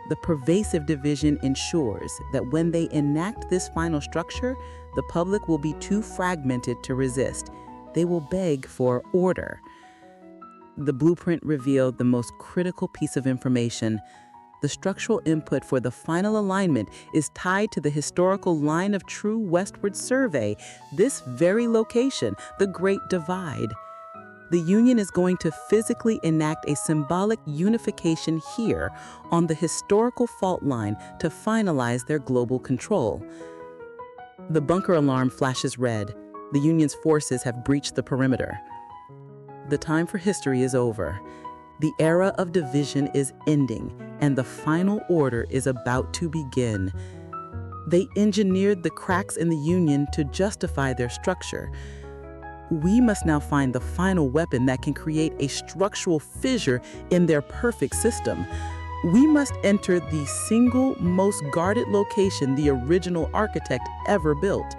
The pervasive division ensures that when they enact this final structure, the public will be too fragmented to resist. They will beg for order. The blueprint revealed the most critical piece of information. The structural input for the final alignment is tied to the historical line of true westward survey, this very location, the Great Divide. The Union is going to physically enact a symbolic unification here on the historical fault line to finalize their global control. The bunker alarm flashes red. The Union's forces have breached the perimeter. The time for history is over. The era of division is ending, and the final order is about to begin. They engineered the cracks in the Union to justify their structure. We must now find the final weapon that can create a structural fissure in their perfect system. We must enter the single most guarded location the original architect ever built.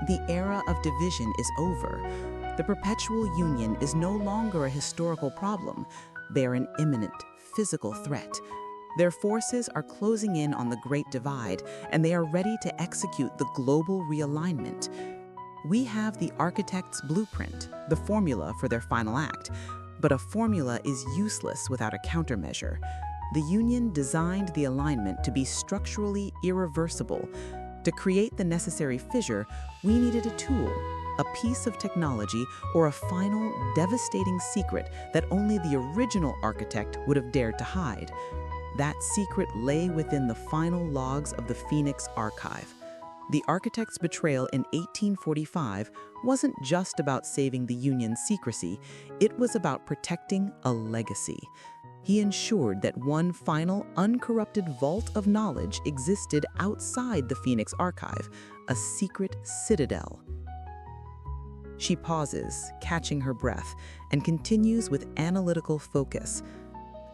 The era of division is over. The perpetual union is no longer a historical problem. They're an imminent, physical threat. Their forces are closing in on the Great Divide, and they are ready to execute the global realignment. We have the architect's blueprint, the formula for their final act, but a formula is useless without a countermeasure. The Union designed the alignment to be structurally irreversible. To create the necessary fissure, we needed a tool, a piece of technology, or a final, devastating secret that only the original architect would have dared to hide. That secret lay within the final logs of the Phoenix Archive. The architect's betrayal in 1845 wasn't just about saving the Union's secrecy, it was about protecting a legacy. He ensured that one final, uncorrupted vault of knowledge existed outside the Phoenix Archive, a secret citadel. She pauses, catching her breath, and continues with analytical focus.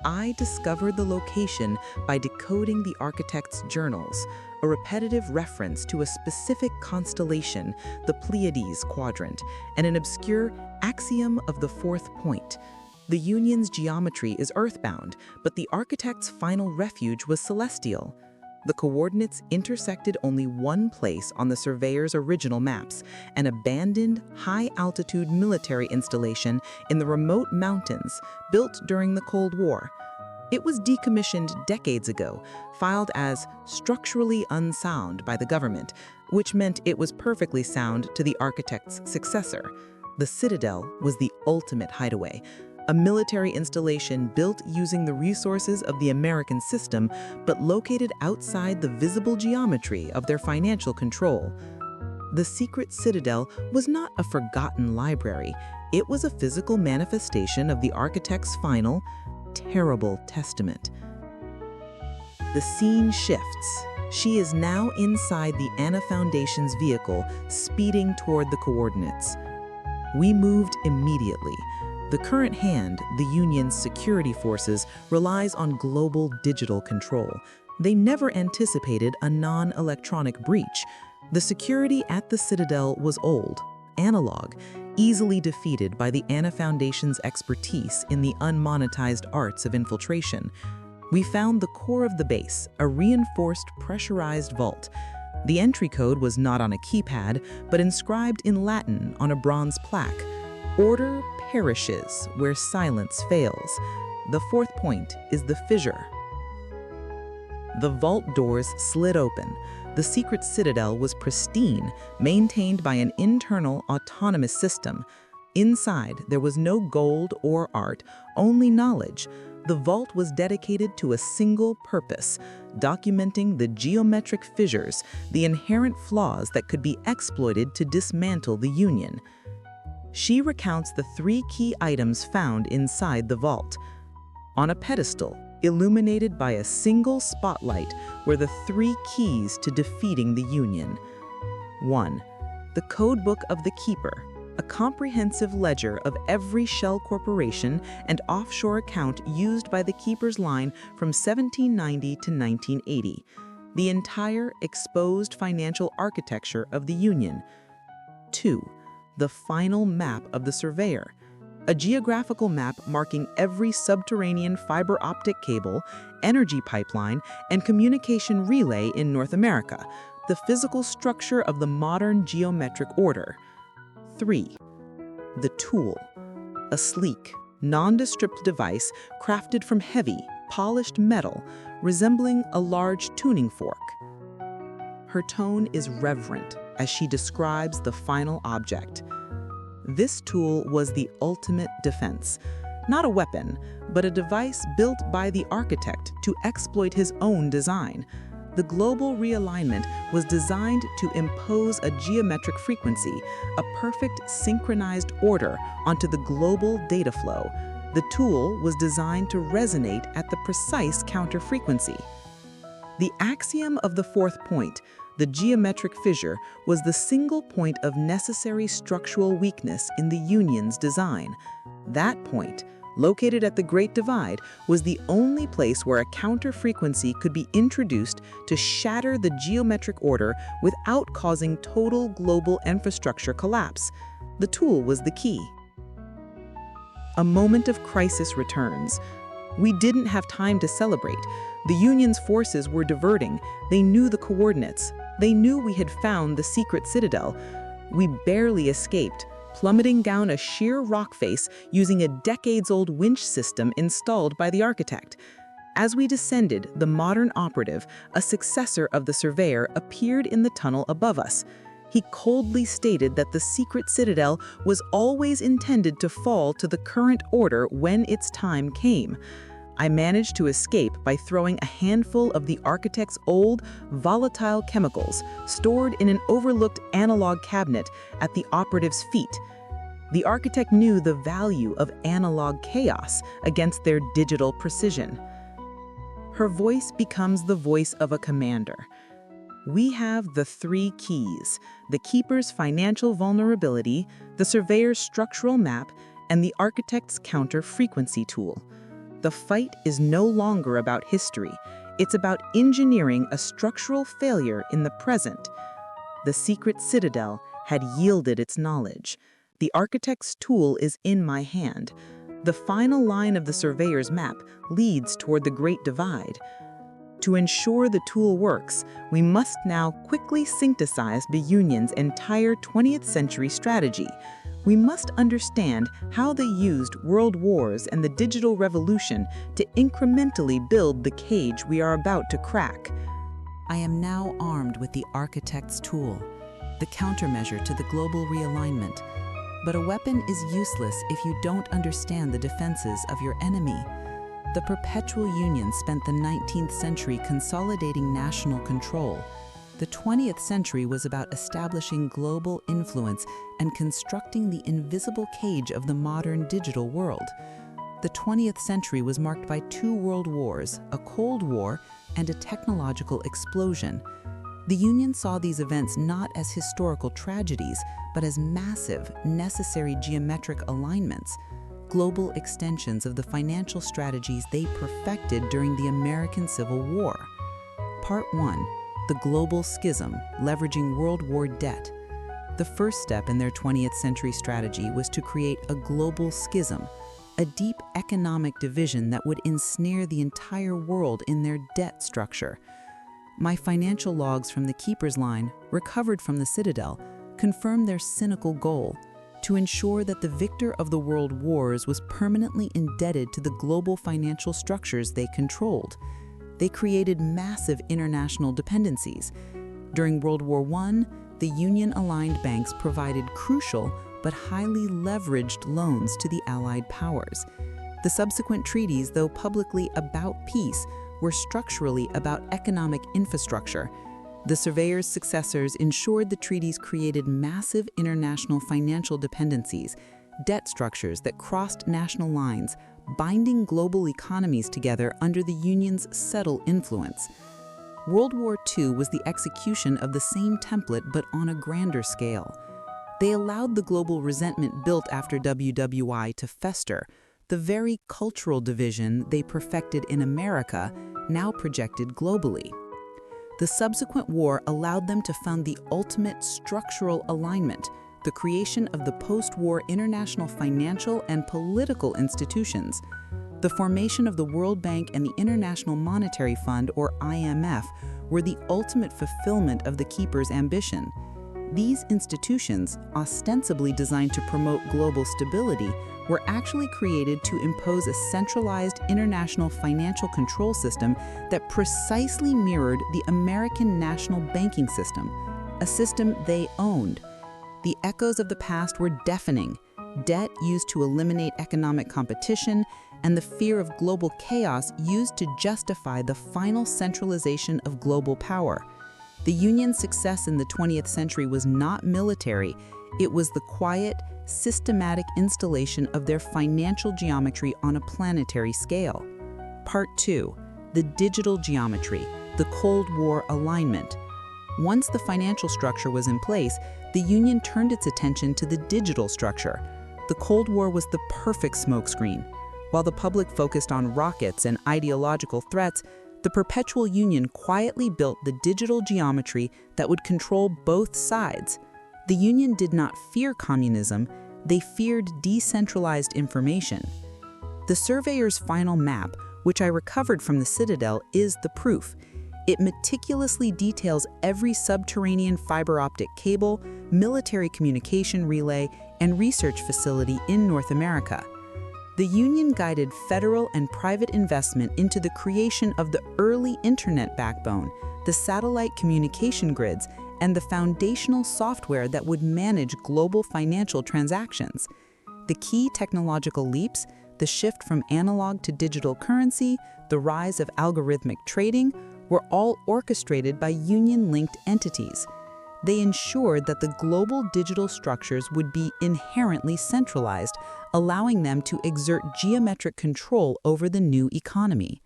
I discovered the location by decoding the architect's journals, a repetitive reference to a specific constellation, the Pleiades quadrant, and an obscure axiom of the fourth point. The Union's geometry is earthbound, but the architect's final refuge was celestial. The coordinates intersected only one place on the surveyor's original maps, an abandoned, high-altitude military installation in the remote mountains built during the Cold War. It was decommissioned decades ago, filed as structurally unsound by the government, which meant it was perfectly sound to the architect's successor. The Citadel was the ultimate hideaway, a military installation built using the resources of the American system, but located outside the visible geometry of their financial control. The secret Citadel was not a forgotten library. It was a physical manifestation of the architect's final, terrible testament. The scene shifts. She is now inside the Anna Foundation's vehicle, speeding toward the coordinates. We moved immediately. The current hand, the Union's security forces, relies on global digital control. They never anticipated a non-electronic breach. The security at the Citadel was old, analog, easily defeated by the Anna Foundation's expertise in the unmonetized arts of infiltration. We found the core of the base, a reinforced pressurized vault. The entry code was not on a keypad, but inscribed in Latin on a bronze plaque. Order perishes where silence fails. The fourth point is the fissure. The vault doors slid open. The secret citadel was pristine, maintained by an internal autonomous system. Inside, there was no gold or art, only knowledge. The vault was dedicated to a single purpose, documenting the geometric fissures, the inherent flaws that could be exploited to dismantle the Union. She recounts the 3 key items found inside the vault. On a pedestal, illuminated by a single spotlight, were the 3 keys to defeating the Union. 1. the Codebook of the Keeper, a comprehensive ledger of every shell corporation and offshore account used by the Keeper's line from 1790 to 1980, the entire exposed financial architecture of the Union. 2. The final map of the surveyor, a geographical map marking every subterranean fiber optic cable, energy pipeline, and communication relay in North America, the physical structure of the modern geometric order. 3. The tool, a sleek, nondescript device crafted from heavy, polished metal, resembling a large tuning fork. Her tone is reverent as she describes the final object. This tool was the ultimate defense, not a weapon, but a device built by the architect to exploit his own design. The global realignment was designed to impose a geometric frequency, a perfect synchronized order onto the global data flow. The tool was designed to resonate at the precise counter frequency. The axiom of the fourth point, the geometric fissure, was the single point of necessary structural weakness in the Union's design. That point, located at the Great Divide, was the only place where a counter frequency could be introduced to shatter the geometric order without causing total global infrastructure collapse. The tool was the key. A moment of crisis returns. We didn't have time to celebrate. The Union's forces were diverting. They knew the coordinates. They knew we had found the secret citadel. We barely escaped, plummeting down a sheer rock face using a decades-old winch system installed by the architect. As we descended, the modern operative, a successor of the surveyor, appeared in the tunnel above us. He coldly stated that the secret citadel was always intended to fall to the current order when its time came. I managed to escape by throwing a handful of the architect's old, volatile chemicals stored in an overlooked analog cabinet at the operative's feet. The architect knew the value of analog chaos against their digital precision. Her voice becomes the voice of a commander. We have the three keys: the Keeper's financial vulnerability, the surveyor's structural map, and the architect's counter-frequency tool. The fight is no longer about history. It's about engineering a structural failure in the present. The secret citadel had yielded its knowledge. The architect's tool is in my hand. The final line of the surveyor's map leads toward the Great Divide. To ensure the tool works, we must now quickly synthesize the Union's entire 20th century strategy. We must understand how they used world wars and the digital revolution to incrementally build the cage we are about to crack. I am now armed with the architect's tool, the countermeasure to the global realignment. But a weapon is useless if you don't understand the defenses of your enemy. The perpetual Union spent the 19th century consolidating national control. The 20th century was about establishing global influence and constructing the invisible cage of the modern digital world. The 20th century was marked by 2 world wars, a Cold War, and a technological explosion. The Union saw these events not as historical tragedies, but as massive, necessary geometric alignments, global extensions of the financial strategies they perfected during the American Civil War. Part 1. The Global Schism, Leveraging World War Debt. The first step in their 20th century strategy was to create a global schism, a deep economic division that would ensnare the entire world in their debt structure. My financial logs from the Keeper's line, recovered from the Citadel, confirm their cynical goal: to ensure that the victor of the world wars was permanently indebted to the global financial structures they controlled. They created massive international dependencies. During World War I, the Union-aligned banks provided crucial but highly leveraged loans to the Allied powers. The subsequent treaties, though publicly about peace, were structurally about economic infrastructure. The surveyor's successors ensured the treaties created massive international financial dependencies, debt structures that crossed national lines, binding global economies together under the Union's subtle influence. World War II was the execution of the same template but on a grander scale. They allowed the global resentment built after WWI to fester. The very cultural division they perfected in America now projected globally. The subsequent war allowed them to fund the ultimate structural alignment, the creation of the post-war international financial and political institutions. The formation of the World Bank and the International Monetary Fund, or IMF, were the ultimate fulfillment of the keeper's ambition. These institutions, ostensibly designed to promote global stability, were actually created to impose a centralized international financial control system that precisely mirrored the American national banking system, a system they owned. The echoes of the past were deafening: debt used to eliminate economic competition, and the fear of global chaos used to justify the final centralization of global power. The Union's success in the 20th century was not military, it was the quiet, systematic installation of their financial geometry on a planetary scale. Part 2. The digital geometry, the Cold War alignment. Once the financial structure was in place, the Union turned its attention to the digital structure. The Cold War was the perfect smokescreen. While the public focused on rockets and ideological threats, the Perpetual Union quietly built the digital geometry that would control both sides. The Union did not fear communism, they feared decentralized information. The surveyor's final map, which I recovered from the Citadel, is the proof. It meticulously details every subterranean fiber optic cable, military communication relay, and research facility in North America. The Union guided federal and private investment into the creation of the early internet backbone, the satellite communication grids, and the foundational software that would manage global financial transactions. The key technological leaps, the shift from analog to digital currency, the rise of algorithmic trading, were all orchestrated by Union-linked entities. They ensured that the global digital structures would be inherently centralized, allowing them to exert geometric control over the new economy.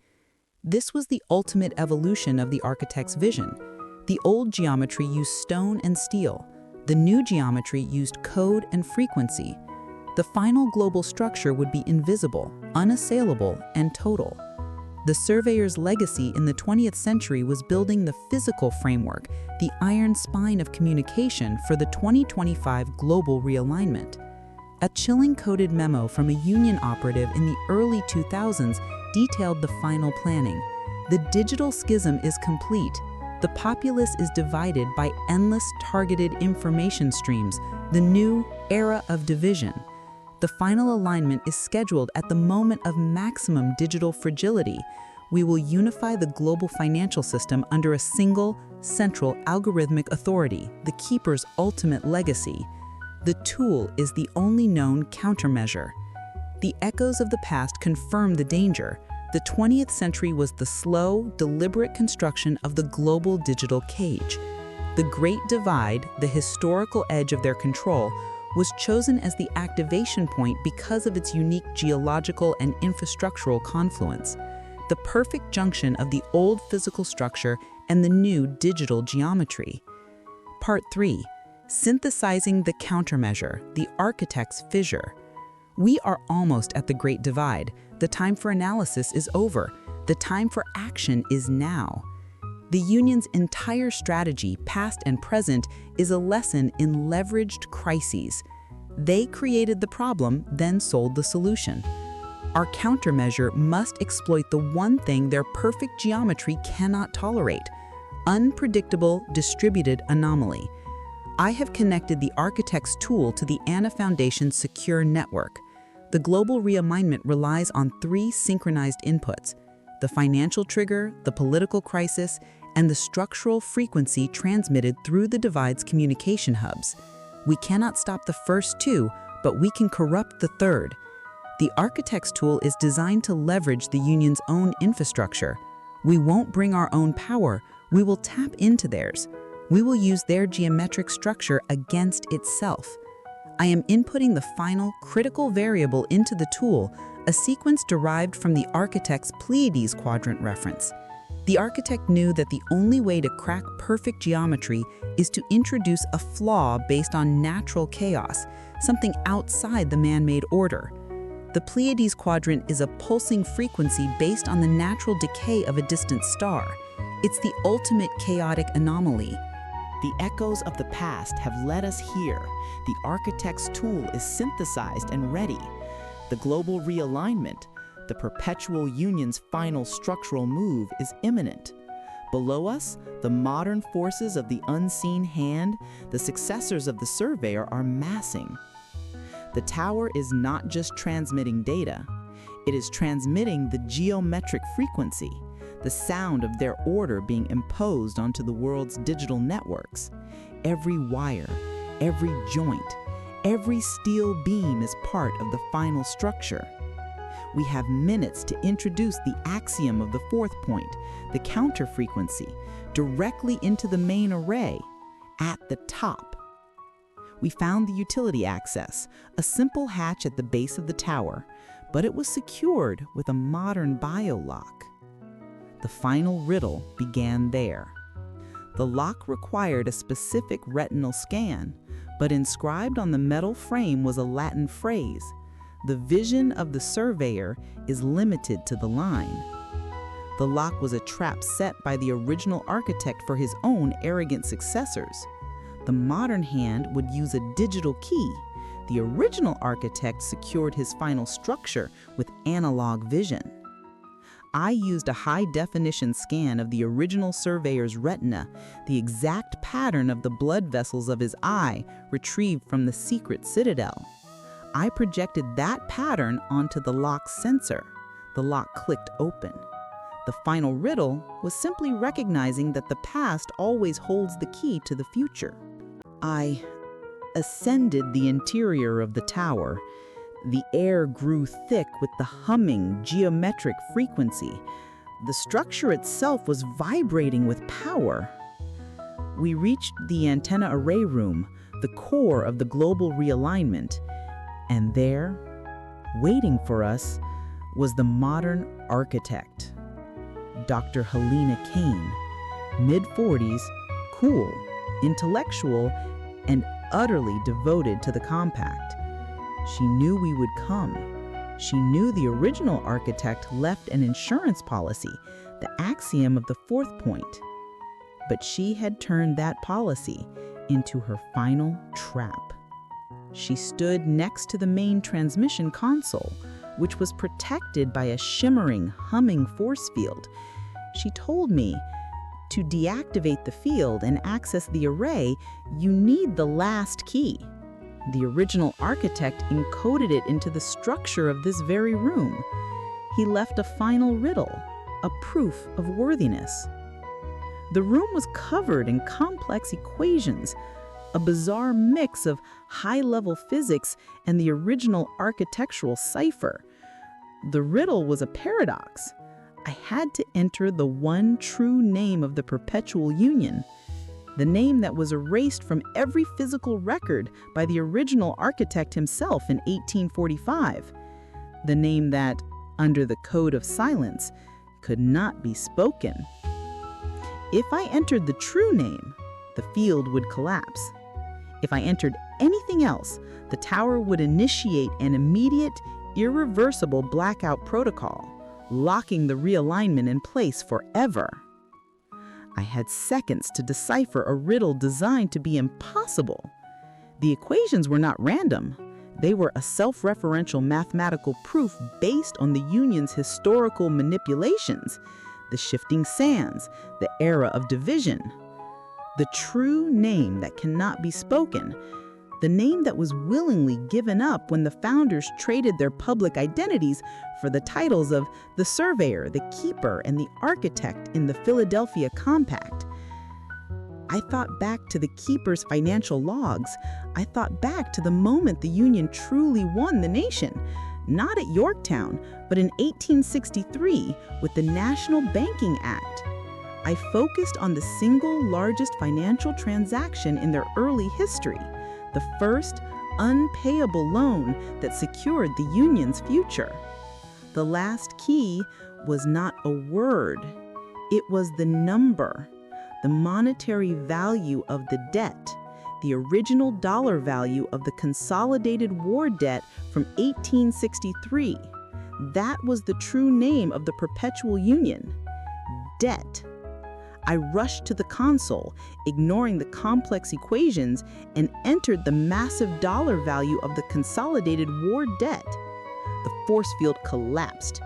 This was the ultimate evolution of the architect's vision. The old geometry used stone and steel. The new geometry used code and frequency. The final global structure would be invisible, unassailable, and total. The surveyor's legacy in the 20th century was building the physical framework, the iron spine of communication for the 2025 global realignment. A chilling coded memo from a Union operative in the early 2000s detailed the final planning. The digital schism is complete. The populace is divided by endless targeted information streams, the new era of division. The final alignment is scheduled at the moment of maximum digital fragility. We will unify the global financial system under a single, central algorithmic authority, the keeper's ultimate legacy. The tool is the only known countermeasure. The echoes of the past confirm the danger. The 20th century was the slow, deliberate construction of the global digital cage. The Great Divide, the historical edge of their control, was chosen as the activation point because of its unique geological and infrastructural confluence, the perfect junction of the old physical structure and the new digital geometry. Part 3. Synthesizing the countermeasure, the architect's fissure. We are almost at the Great Divide. The time for analysis is over. The time for action is now. The Union's entire strategy, past and present, is a lesson in leveraged crises. They created the problem, then sold the solution. Our countermeasure must exploit the one thing their perfect geometry cannot tolerate: unpredictable, distributed anomaly. I have connected the architect's tool to the Anna Foundation's secure network. The global realignment relies on 3 synchronized inputs: the financial trigger, the political crisis, and the structural frequency transmitted through the divide's communication hubs. We cannot stop the first 2, but we can corrupt the third. The architect's tool is designed to leverage the Union's own infrastructure. We won't bring our own power, we will tap into theirs. We will use their geometric structure against itself. I am inputting the final critical variable into the tool, a sequence derived from the architect's Pleiades quadrant reference. The architect knew that the only way to crack perfect geometry is to introduce a flaw based on natural chaos, something outside the man-made order. The Pleiades quadrant is a pulsing frequency based on the natural decay of a distant star. It's the ultimate chaotic anomaly. The echoes of the past have led us here. The architect's tool is synthesized and ready. The global realignment, the perpetual union's final structural move, is imminent. Below us, the modern forces of the unseen hand, the successors of the surveyor, are massing. The tower is not just transmitting data. It is transmitting the geometric frequency, the sound of their order being imposed onto the world's digital networks. Every wire, every joint, every steel beam is part of the final structure. We have minutes to introduce the axiom of the fourth point, the counter frequency, directly into the main array, at the top. We found the utility access, a simple hatch at the base of the tower, but it was secured with a modern bio-lock. The final riddle began there. The lock required a specific retinal scan, but inscribed on the metal frame was a Latin phrase: "The vision of the surveyor is limited to the line." The lock was a trap set by the original architect for his own arrogant successors. The modern hand would use a digital key. The original architect secured his final structure with analog vision. I used a high-definition scan of the original surveyor's retina, the exact pattern of the blood vessels of his eye retrieved from the secret citadel. I projected that pattern onto the lock's sensor. The lock clicked open. The final riddle was simply recognizing that the past always holds the key to the future. I ascended the interior of the tower. The air grew thick with the humming geometric frequency. The structure itself was vibrating with power. We reached the antenna array room, the core of the global realignment, and there, waiting for us, was the modern architect, Dr. Helena Kane, mid-40s, cool, intellectual, and utterly devoted to the compact. She knew we would come. She knew the original architect left an insurance policy, the axiom of the fourth point. But she had turned that policy into her final trap. She stood next to the main transmission console, which was protected by a shimmering, humming force field. She told me, to deactivate the field and access the array, you need the last key. The original architect encoded it into the structure of this very room. He left a final riddle, a proof of worthiness. The room was covered in complex equations, a bizarre mix of high-level physics and the original architectural cipher. The riddle was a paradox. I had to enter the one true name of the perpetual union, the name that was erased from every physical record by the original architect himself in 1845, the name that, under the code of silence, could not be spoken. If I entered the true name, the field would collapse. If I entered anything else, the tower would initiate an immediate, irreversible blackout protocol, locking the realignment in place forever. I had seconds to decipher a riddle designed to be impossible. The equations were not random. They were a self-referential mathematical proof based on the Union's historical manipulations, the shifting sands, the era of division. The true name that cannot be spoken, the name that was willingly given up when the founders traded their public identities for the titles of the surveyor, the keeper, and the architect in the Philadelphia Compact. I thought back to the keeper's financial logs. I thought back to the moment the Union truly won the nation, not at Yorktown, but in 1863 with the National Banking Act. I focused on the single largest financial transaction in their early history, the first unpayable loan that secured the Union's future. The last key was not a word. It was the number, the monetary value of the debt, the original dollar value of the consolidated war debt from 1863. That was the true name of the perpetual union: debt. I rushed to the console, ignoring the complex equations, and entered the massive dollar value of the consolidated war debt. The force field collapsed.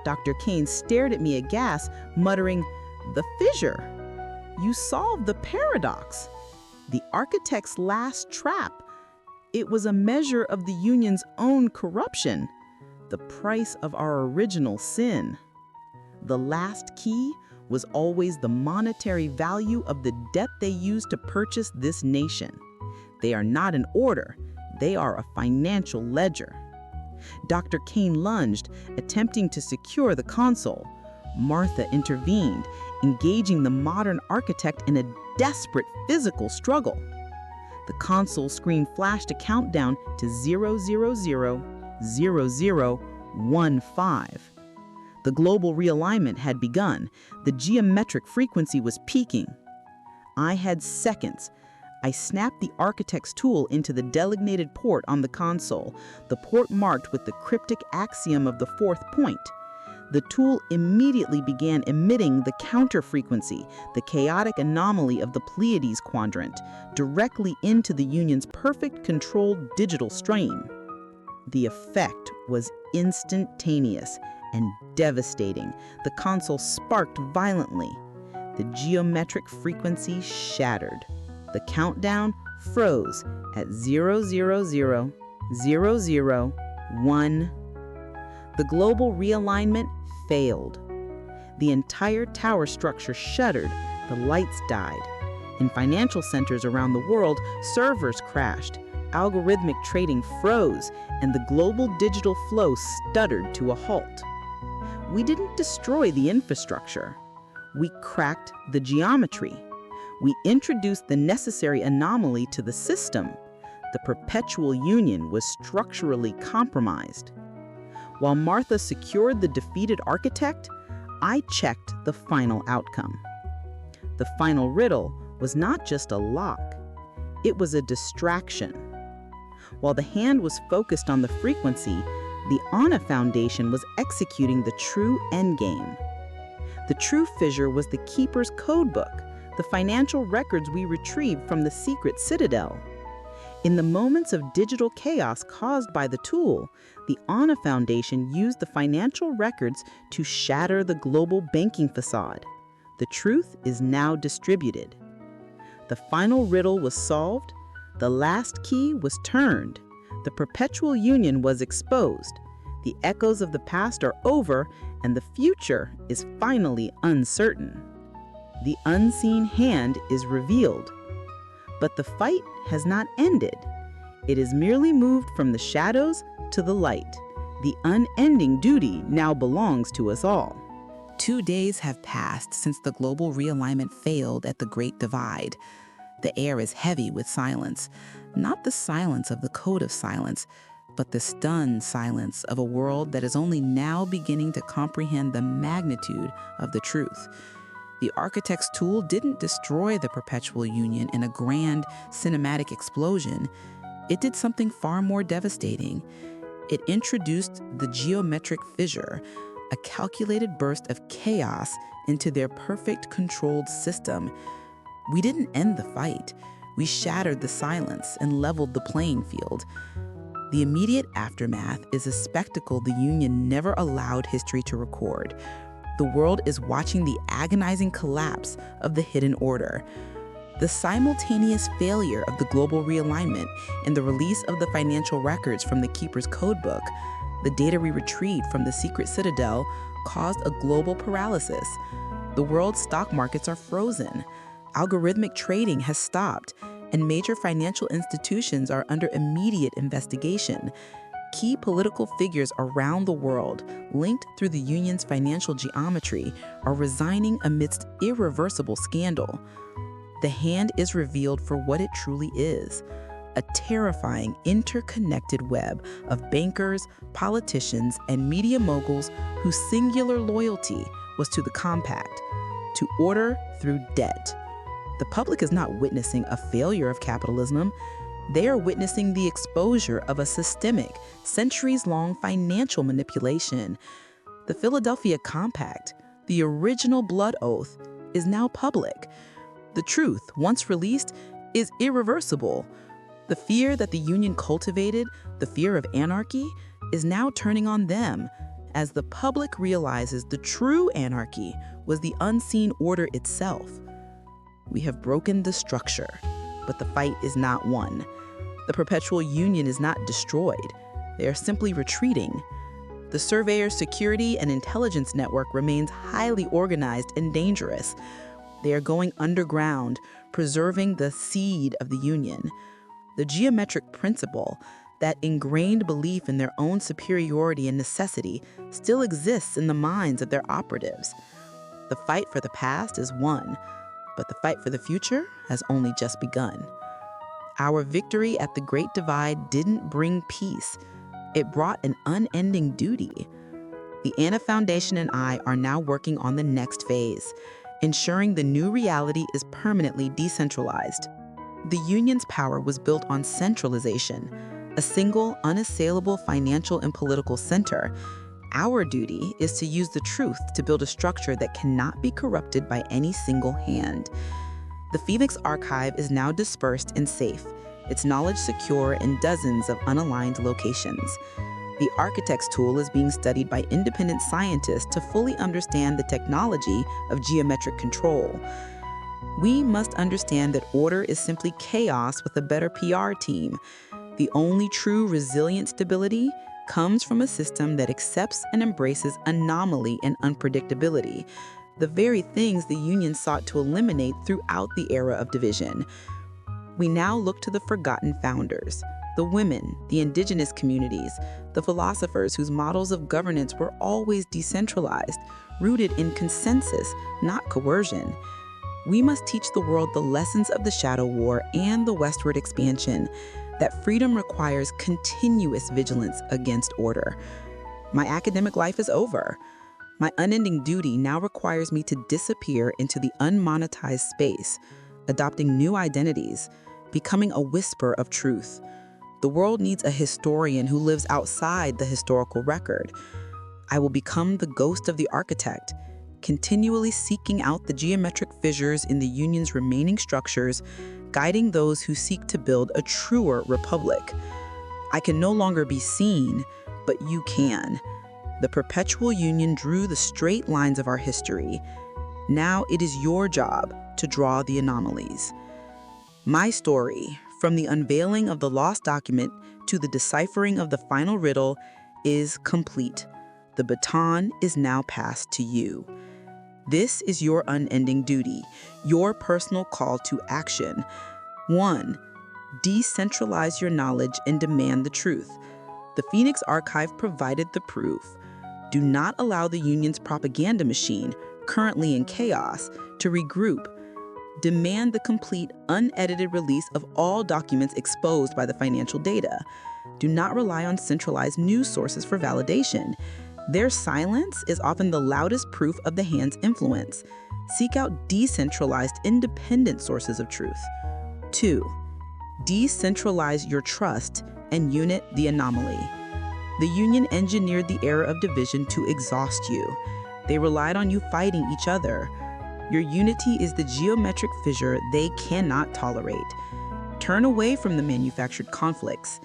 Dr. Kane stared at me aghast, muttering, "The fissure. You solved the paradox. The architect's last trap. It was a measure of the union's own corruption, the price of our original sin. The last key was always the monetary value of the debt they used to purchase this nation. They are not an order, they are a financial ledger." Dr. Kane lunged, attempting to secure the console. Martha intervened, engaging the modern architect in a desperate physical struggle. The console screen flashed a countdown to 0000015. The global realignment had begun. The geometric frequency was peaking. I had seconds. I snapped the architect's tool into the designated port on the console, the port marked with the cryptic axiom of the fourth point. The tool immediately began emitting the counter frequency, the chaotic anomaly of the Pleiades quadrant, directly into the Union's perfect controlled digital stream. The effect was instantaneous and devastating. The console sparked violently. The geometric frequency shattered. The countdown froze at 0000001. The global realignment failed. The entire tower structure shuddered. The lights died. In financial centers around the world, servers crashed. Algorithmic trading froze, and the global digital flow stuttered to a halt. We didn't destroy the infrastructure. We cracked the geometry. We introduced the necessary anomaly to the system. The perpetual union was structurally compromised. While Martha secured the defeated architect, I checked the final outcome. The final riddle was not just a lock, it was a distraction. While the hand was focused on the frequency, the Anna Foundation was executing the true endgame. The true fissure was the Keeper's codebook, the financial records we retrieved from the secret citadel. In the moments of digital chaos caused by the tool, the Anna Foundation used the financial records to shatter the global banking facade. The truth is now distributed. The final riddle was solved. The last key was turned. The perpetual union was exposed. The echoes of the past are over, and the future is finally uncertain. The unseen hand is revealed. But the fight has not ended. It has merely moved from the shadows to the light. The unending duty now belongs to us all. 2 days have passed since the global realignment failed at the Great Divide. The air is heavy with silence, not the silence of the code of silence, but the stunned silence of a world that is only now beginning to comprehend the magnitude of the truth. The architect's tool didn't destroy the perpetual union in a grand cinematic explosion. It did something far more devastating. It introduced the geometric fissure, a calculated burst of chaos into their perfect controlled system. We didn't end the fight. We shattered the silence and leveled the playing field. The immediate aftermath is a spectacle the Union never allowed history to record. The world is watching the agonizing collapse of the hidden order. The simultaneous failure of the global realignment and the release of the financial records from the Keeper's codebook, the data we retrieved from the secret citadel, caused a global paralysis. The world's stock markets are frozen. Algorithmic trading has stopped, and major financial institutions are under immediate investigation. Key political figures around the world, linked through the Union's financial geometry, are resigning amidst irreversible scandal. The hand is revealed for what it truly is: a terrifying, interconnected web of bankers, politicians, and media moguls whose singular loyalty was to the compact. to order through debt. The public is not witnessing a failure of capitalism. They are witnessing the exposure of a systemic, centuries-long financial manipulation. The Philadelphia Compact, the original blood oath, is now public. The truth, once released, is irreversible. The fear that the Union cultivated, the fear of anarchy, is now turning on them as the public realizes the true anarchy was the unseen order itself. We have broken the structure, but the fight is not won. The perpetual union is not destroyed. They are simply retreating. The surveyor's security and intelligence network remains highly organized and dangerous. They are going underground, preserving the seed of the union. The geometric principle, that ingrained belief in their own superiority and necessity, still exists in the minds of their operatives. The fight for the past is won, but the fight for the future has only just begun. Our victory at the Great Divide didn't bring peace. It brought an unending duty. The Anna Foundation and I are now working on the next phase, ensuring the new reality is permanently decentralized. The union's power was built on centralization, a single, unassailable financial and political center. Our duty is to use the truth to build a structure that cannot be corrupted by any single hand. The Phoenix Archive is now dispersed and safe, its knowledge secure in dozens of unaligned locations. The architect's tool is being studied by independent scientists to fully understand the technology of geometric control. We must understand that order is simply chaos with a better PR team. The only true resilient stability comes from a system that accepts and embraces anomaly and unpredictability, the very things the Union sought to eliminate throughout the era of division. We now look to the forgotten founders, the women, the indigenous communities, the philosophers whose models of governance were always decentralized, rooted in consensus, not coercion. We must teach the world the lessons of the Shadow War and the westward expansion, that freedom requires continuous vigilance against order. My academic life is over. My unending duty now requires me to disappear into the unmonetized space, adopting new identities, becoming a whisper of truth. The world needs a historian who lives outside the historical record. I will become the ghost of the architect, continually seeking out the geometric fissures in the Union's remaining structures, guiding those who seek to build a truer republic. I can no longer be seen, but you can. The perpetual union drew the straight lines of our history. Now it is your job to draw the anomalies. My story, from the unveiling of the lost document to the deciphering of the final riddle, is complete. The baton is now passed to you. This is your unending duty, your personal call to action. 1. Decentralize your knowledge and demand the truth. The Phoenix Archive provided the proof. Do not allow the Union's propaganda machine, currently in chaos, to regroup. Demand the complete, unedited release of all documents exposed by the financial data. Do not rely on centralized news sources for validation. Their silence is often the loudest proof of the hand's influence. Seek out decentralized, independent sources of truth. 2. Decentralize your trust and unit the anomaly. The Union engineered the era of division to exhaust you. They relied on you fighting each other. Your unity is the geometric fissure they cannot tolerate. Turn away from the manufactured conflicts.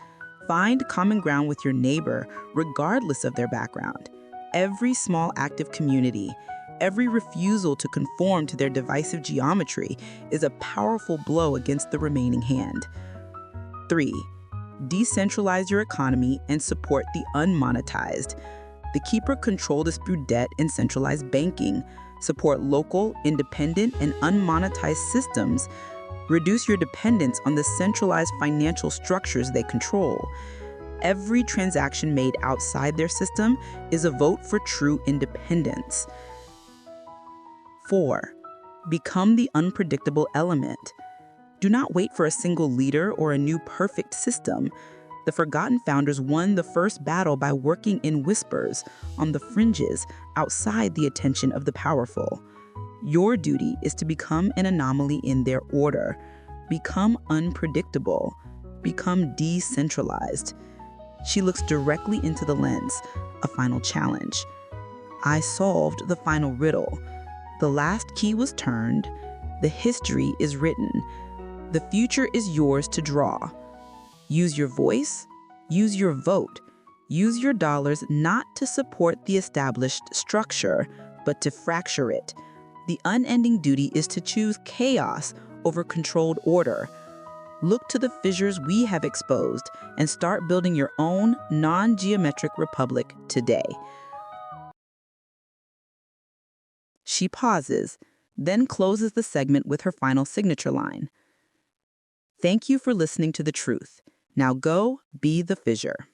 Find common ground with your neighbor, regardless of their background. Every small act of community, every refusal to conform to their divisive geometry is a powerful blow against the remaining hand. 3. Decentralize your economy and support the unmonetized. The keeper controlled is through debt and centralized banking. Support local, independent, and unmonetized systems. Reduce your dependence on the centralized financial structures they control. Every transaction made outside their system is a vote for true independence. 4. Become the unpredictable element. Do not wait for a single leader or a new perfect system. The forgotten founders won the first battle by working in whispers, on the fringes, outside the attention of the powerful. Your duty is to become an anomaly in their order, become unpredictable, become decentralized. She looks directly into the lens, a final challenge. I solved the final riddle. The last key was turned. The history is written. The future is yours to draw. Use your voice, use your vote, use your dollars not to support the established structure, but to fracture it. The unending duty is to choose chaos over controlled order. Look to the fissures we have exposed and start building your own non-geometric republic today. She pauses, then closes the segment with her final signature line. Thank you for listening to The Truth. Now go be the fissure.